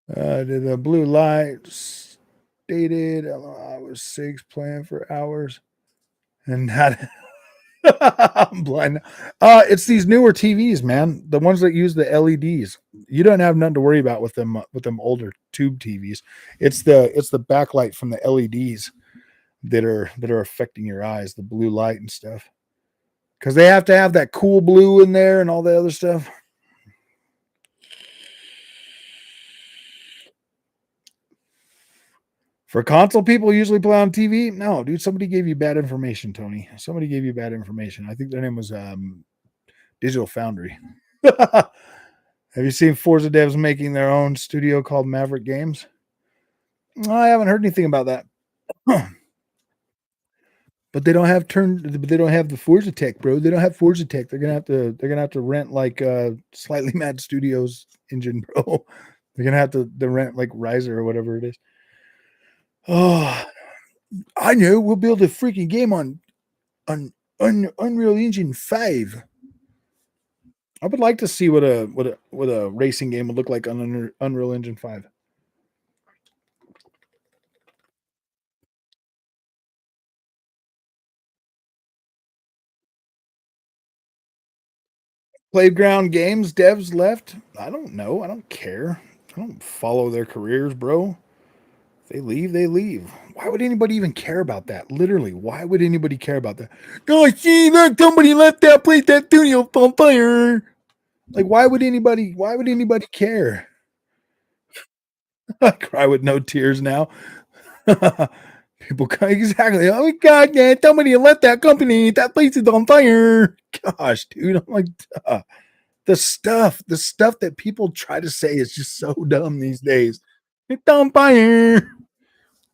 the blue light stated I was 6 playing for hours, and that I'm blind. It's these newer TVs, man. The ones that use the LEDs. You don't have nothing to worry about with them older tube TVs. It's the backlight from the LEDs that are affecting your eyes, the blue light and stuff. Because they have to have that cool blue in there and all the other stuff. For console people usually play on TV. No, dude, somebody gave you bad information, Tony. Somebody gave you bad information. I think their name was Digital Foundry. Have you seen Forza devs making their own studio called Maverick Games? I haven't heard anything about that. But they don't have they don't have the Forza tech, bro. They don't have Forza tech. They're gonna have to rent like Slightly Mad Studios engine, bro. They're gonna have to rent like Riser or whatever it is. Oh, I know. We'll build a freaking game on Unreal Engine 5. I would like to see what a racing game would look like on Unreal Engine 5. Playground Games devs left. I don't know. I don't care. I don't follow their careers, bro. If they leave, they leave. Why would anybody even care about that? Literally, why would anybody care about that? Oh, see, look, somebody left that place. That studio on fire. Like, why would anybody care? I cry with no tears now. People exactly. Oh my god, man! Somebody left that company. That place is on fire. Gosh, dude, I'm like, the stuff that people try to say is just so dumb these days. It's on fire.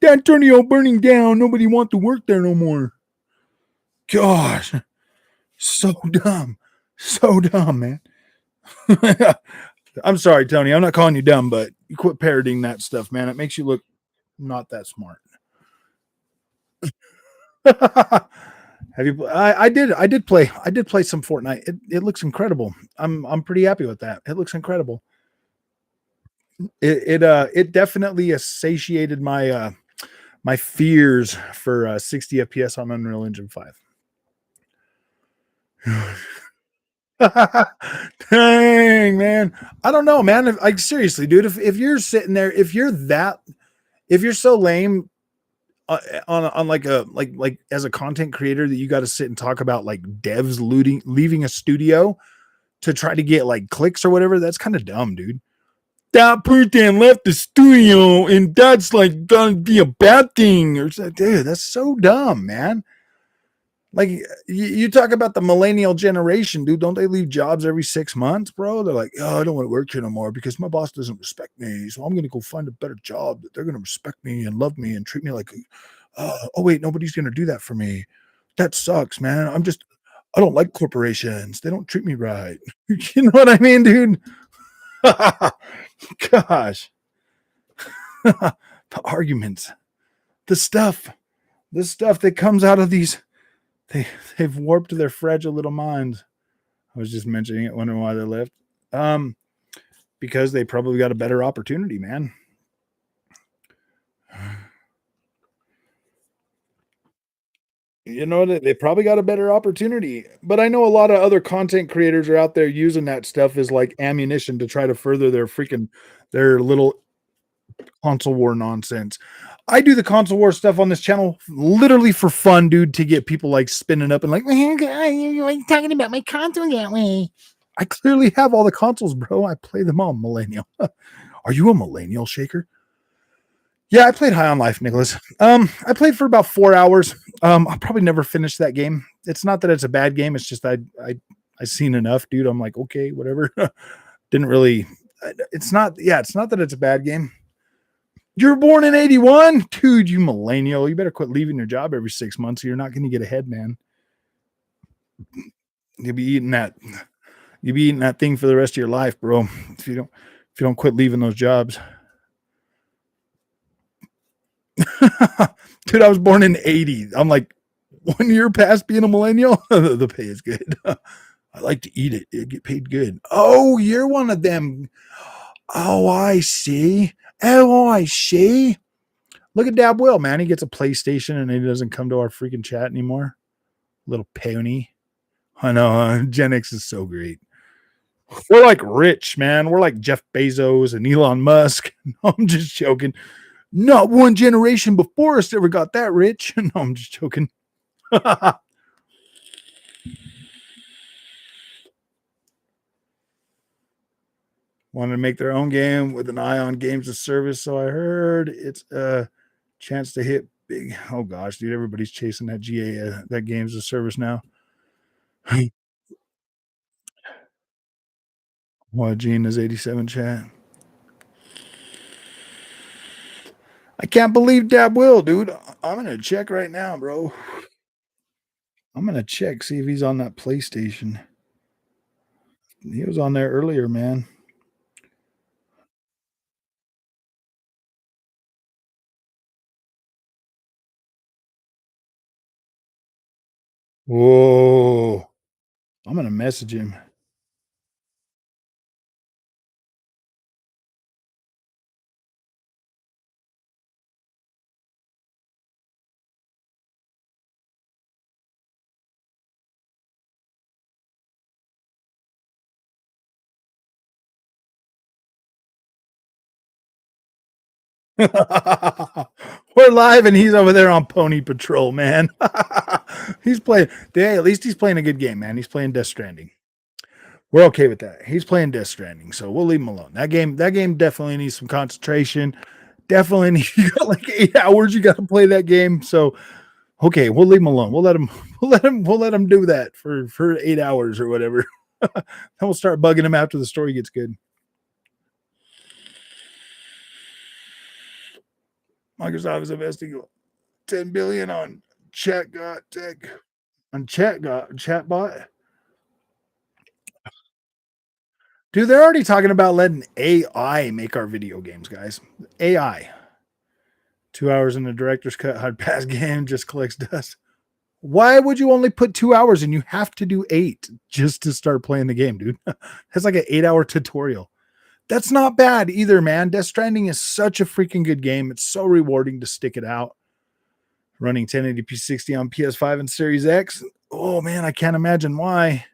That Antonio burning down. Nobody wants to work there no more. Gosh, so dumb, man. I'm sorry, Tony. I'm not calling you dumb, but you quit parroting that stuff, man. It makes you look not that smart. Have you? I did play some Fortnite. It looks incredible. I'm pretty happy with that. It looks incredible. It definitely satiated my fears for 60 FPS on Unreal Engine 5. Dang, man. I don't know, man. Like seriously, dude, if you're sitting there, if you're so lame on like a like as a content creator that you got to sit and talk about like devs leaving a studio to try to get like clicks or whatever, that's kind of dumb, dude. That person left the studio and that's like gonna be a bad thing or dude, that's so dumb, man. Like you talk about the millennial generation, dude. Don't they leave jobs every 6 months, bro? They're like, oh, I don't want to work here no more because my boss doesn't respect me. So I'm going to go find a better job that they're going to respect me and love me and treat me like, oh, wait, nobody's going to do that for me. That sucks, man. I don't like corporations. They don't treat me right. You know what I mean, dude? Gosh, the arguments, the stuff, that comes out of these, they've warped their fragile little minds. I was just mentioning it, wondering why they left. Because they probably got a better opportunity, man. You know, they probably got a better opportunity. But I know a lot of other content creators are out there using that stuff as like ammunition to try to further their little console war nonsense. I do the console war stuff on this channel literally for fun, dude, to get people like spinning up and like, you're talking about my console that way. I clearly have all the consoles, bro. I play them all, millennial. Are you a millennial, Shaker? Yeah, I played High on Life, Nicholas. I played for about 4 hours. I'll probably never finish that game. It's not that it's a bad game. It's just I seen enough, dude. I'm like, okay, whatever. Didn't really. It's not. Yeah, it's not that it's a bad game. You're born in 81? Dude, you millennial. You better quit leaving your job every 6 months or you're not going to get ahead, man. You'll be eating that. You'll be eating that thing for the rest of your life, bro. If you don't quit leaving those jobs. Dude, I was born in 80. I'm like 1 year past being a millennial. The pay is good. I like to eat it. It get paid good. Oh, you're one of them. Oh, I see. Oh, I see. Look at Dab Will, man. He gets a PlayStation and he doesn't come to our freaking chat anymore. Little pony. I know. Gen X is so great. We're like rich, man. We're like Jeff Bezos and Elon Musk. No, I'm just joking. Not one generation before us ever got that rich. No, I'm just joking. Wanted to make their own game with an eye on games of service. So I heard it's a chance to hit big. Oh gosh, dude, everybody's chasing that that games of service now. What, Gene is 87 chat? I can't believe Dab Will, dude. I'm gonna check right now, bro. I'm gonna check, see if he's on that PlayStation. He was on there earlier, man. Whoa. I'm gonna message him. We're live and he's over there on Pony Patrol, man. He's playing. Hey, at least he's playing a good game, man. He's playing Death Stranding. We're okay with that. He's playing Death Stranding, so we'll leave him alone. That game definitely needs some concentration. Definitely, you got like 8 hours. You got to play that game. So, okay, we'll leave him alone. We'll let him. We'll let him do that for 8 hours or whatever. Then we'll start bugging him after the story gets good. Microsoft is investing 10 billion on ChatGot tech on chatbot. Dude, they're already talking about letting AI make our video games, guys. AI. 2 hours in the director's cut, hard pass game, just collects dust. Why would you only put 2 hours and you have to do 8 just to start playing the game, dude? That's like an 8-hour tutorial. That's not bad either, man. Death Stranding is such a freaking good game. It's so rewarding to stick it out. Running 1080p 60 on PS5 and Series X. Oh man, I can't imagine why.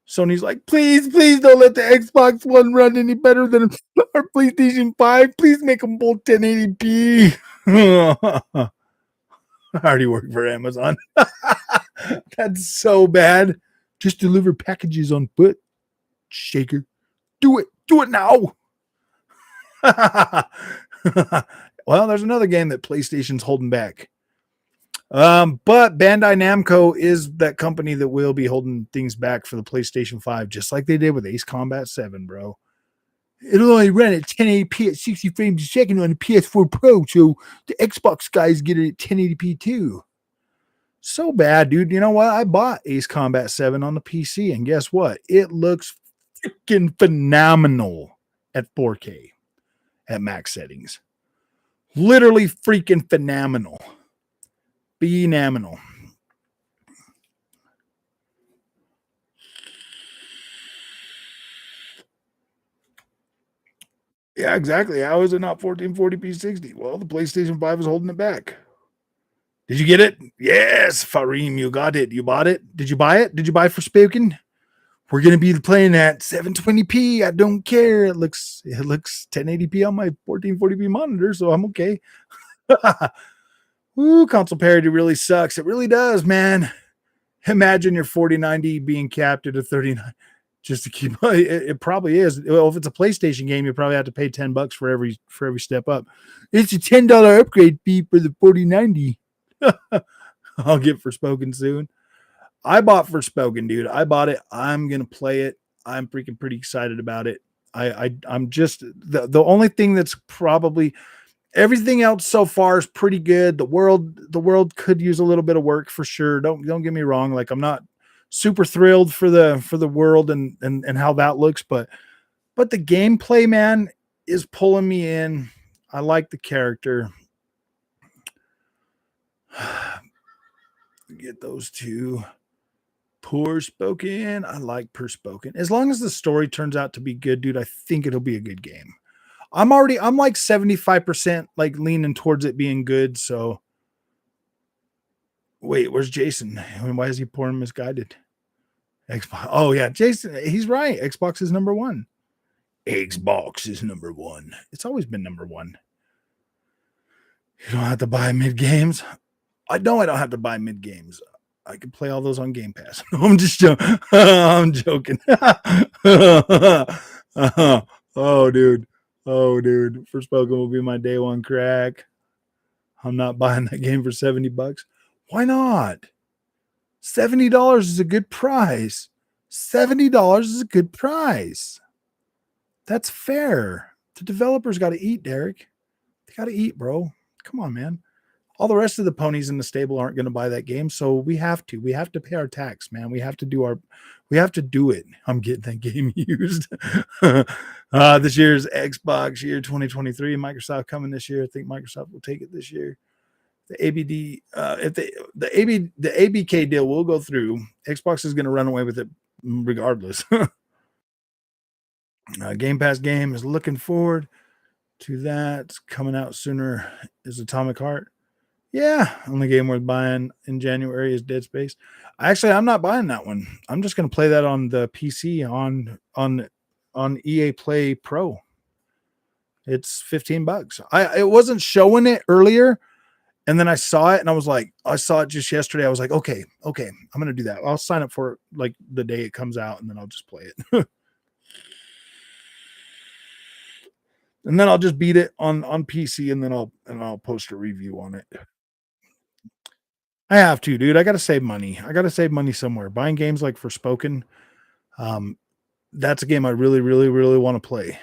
Sony's like, please don't let the Xbox One run any better than our PlayStation 5. Please make them both 1080p. I already work for Amazon. That's so bad. Just deliver packages on foot. Shaker. Do it. Do it now. Well, there's another game that PlayStation's holding back. But Bandai Namco is that company that will be holding things back for the PlayStation 5, just like they did with Ace Combat 7, bro. It'll only run at 1080p at 60 frames a second on the PS4 Pro, so the Xbox guys get it at 1080p too. So bad, dude. You know what? I bought Ace Combat 7 on the PC, and guess what? It looks freaking phenomenal at 4K at max settings. Literally freaking phenomenal. Phenomenal. Yeah, exactly. How is it not 1440p 60? Well, the PlayStation 5 is holding it back. Did you get it? Yes, Farim, you got it. You bought it? Did you buy it? Did you buy Forspoken? We're gonna be playing at 720p. I don't care. It looks 1080p on my 1440p monitor, so I'm okay. Ooh, console parity really sucks. It really does, man. Imagine your 4090 being capped at a 39 just to keep it probably is. Well, if it's a PlayStation game, you probably have to pay $10 for every step up. It's a $10 upgrade fee for the 4090. I'll get Forspoken soon. I bought Forspoken, dude. I bought it. I'm gonna play it. I'm freaking pretty excited about it. I'm just the only thing that's probably everything else so far is pretty good. The world could use a little bit of work for sure. Don't get me wrong. Like I'm not super thrilled for the world and how that looks, but the gameplay, man, is pulling me in. I like the character. Get those two. Forspoken. I like Forspoken. As long as the story turns out to be good, dude, I think it'll be a good game. I'm like 75% like leaning towards it being good. So wait, where's Jason? Why is he pouring misguided? Xbox. Oh yeah, Jason, he's right. Xbox is number one. Xbox is number one. It's always been number one. You don't have to buy mid games. I know I don't have to buy mid games. I can play all those on Game Pass. I'm just joking. I'm joking. Oh, dude. Oh, dude. Forspoken will be my day one crack. I'm not buying that game for $70. Why not? $70 is a good price. $70 is a good price. That's fair. The developers got to eat, Derek. They got to eat, bro. Come on, man. All the rest of the ponies in the stable aren't going to buy that game, so we have to pay our tax, man. We have to do it. I'm getting that game used. This year's Xbox year 2023, Microsoft coming this year. I think Microsoft will take it this year. The ABD, if the ABK deal will go through, Xbox is going to run away with it regardless. Game Pass game is looking forward to that. Coming out sooner is Atomic Heart. Yeah, only game worth buying in January is Dead Space. Actually, I'm not buying that one. I'm just going to play that on the PC on EA Play Pro. It's $15. It wasn't showing it earlier, and then I saw it, and I saw it just yesterday. I was like, okay, I'm going to do that. I'll sign up for it like the day it comes out, and then I'll just play it. And then I'll just beat it on PC, and then I'll post a review on it. I have to, dude. I got to save money. I got to save money somewhere. Buying games like Forspoken, that's a game I really, really, really want to play.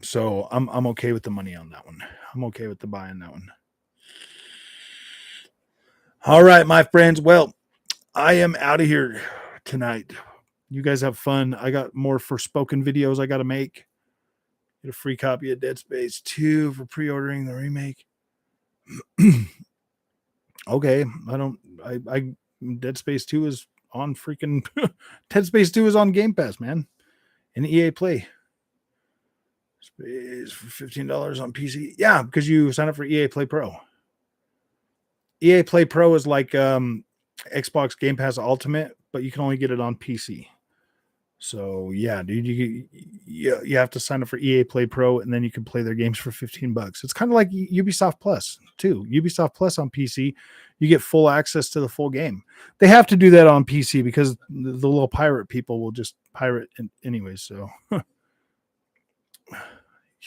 So I'm okay with the money on that one. I'm okay with the buying that one. All right, my friends. Well, I am out of here tonight. You guys have fun. I got more Forspoken videos I got to make. Get a free copy of Dead Space 2 for pre-ordering the remake. Okay, I Dead Space 2 is on freaking Dead Space 2 is on Game Pass, man. In EA Play. Space for $15 on PC. Yeah, because you sign up for EA Play Pro. EA Play Pro is like Xbox Game Pass Ultimate, but you can only get it on PC. So yeah, dude, you have to sign up for EA Play Pro, and then you can play their games for $15. It's kind of like Ubisoft Plus too. Ubisoft Plus on PC, you get full access to the full game. They have to do that on PC because the little pirate people will just pirate anyways. So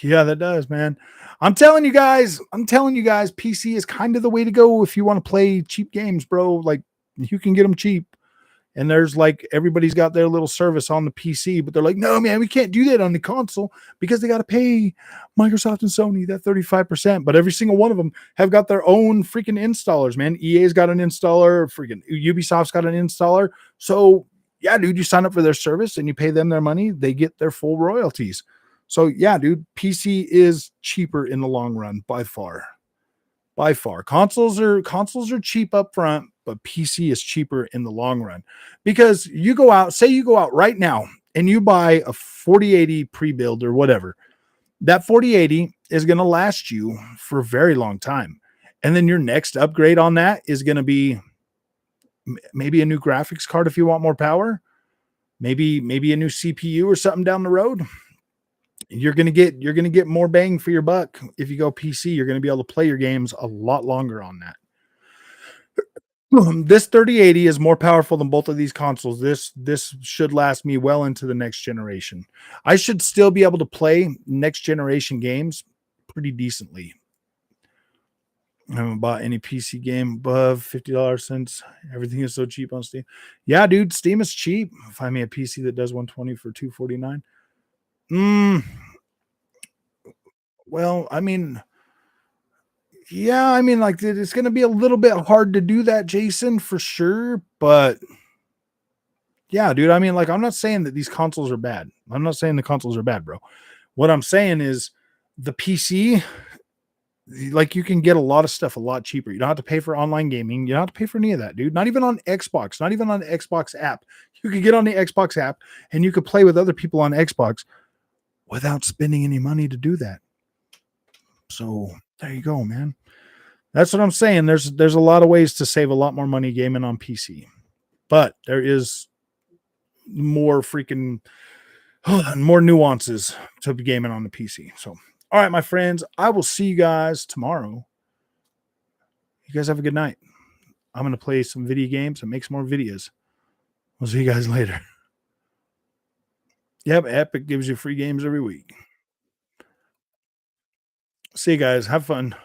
Yeah, that does, man. I'm telling you guys, PC is kind of the way to go if you want to play cheap games, bro. Like you can get them cheap. And there's like everybody's got their little service on the PC, but they're like, no, man, we can't do that on the console because they got to pay Microsoft and Sony that 35%. But every single one of them have got their own freaking installers, man. EA's got an installer, freaking Ubisoft's got an installer. So, yeah, dude, you sign up for their service and you pay them their money, they get their full royalties. So, yeah, dude, PC is cheaper in the long run by far. By far. Consoles are cheap up front, but PC is cheaper in the long run. Because you go out right now and you buy a 4080 pre-build or whatever. That 4080 is going to last you for a very long time. And then your next upgrade on that is going to be maybe a new graphics card if you want more power, maybe a new CPU or something down the road. You're gonna get more bang for your buck if you go PC. You're gonna be able to play your games a lot longer on that. This 3080 is more powerful than both of these consoles. This should last me well into the next generation. I should still be able to play next generation games pretty decently. I haven't bought any PC game above $50 since everything is so cheap on Steam. Yeah, dude, Steam is cheap. Find me a PC that does 120 for 249. Mm, well, I mean, yeah, I mean, like it's going to be a little bit hard to do that, Jason, for sure. But yeah, dude, I mean, like, I'm not saying that these consoles are bad. I'm not saying the consoles are bad, bro. What I'm saying is the PC, like, you can get a lot of stuff a lot cheaper. You don't have to pay for online gaming. You don't have to pay for any of that, dude. Not even on Xbox, not even on the Xbox app. You could get on the Xbox app and you could play with other people on Xbox without spending any money to do that. So there you go, man. That's what I'm saying. There's a lot of ways to save a lot more money gaming on PC, but there is more freaking more nuances to gaming on the PC. So, all right, my friends, I will see you guys tomorrow. You guys have a good night. I'm gonna play some video games and make some more videos. We'll see you guys later. Yep, Epic gives you free games every week. See you guys. Have fun.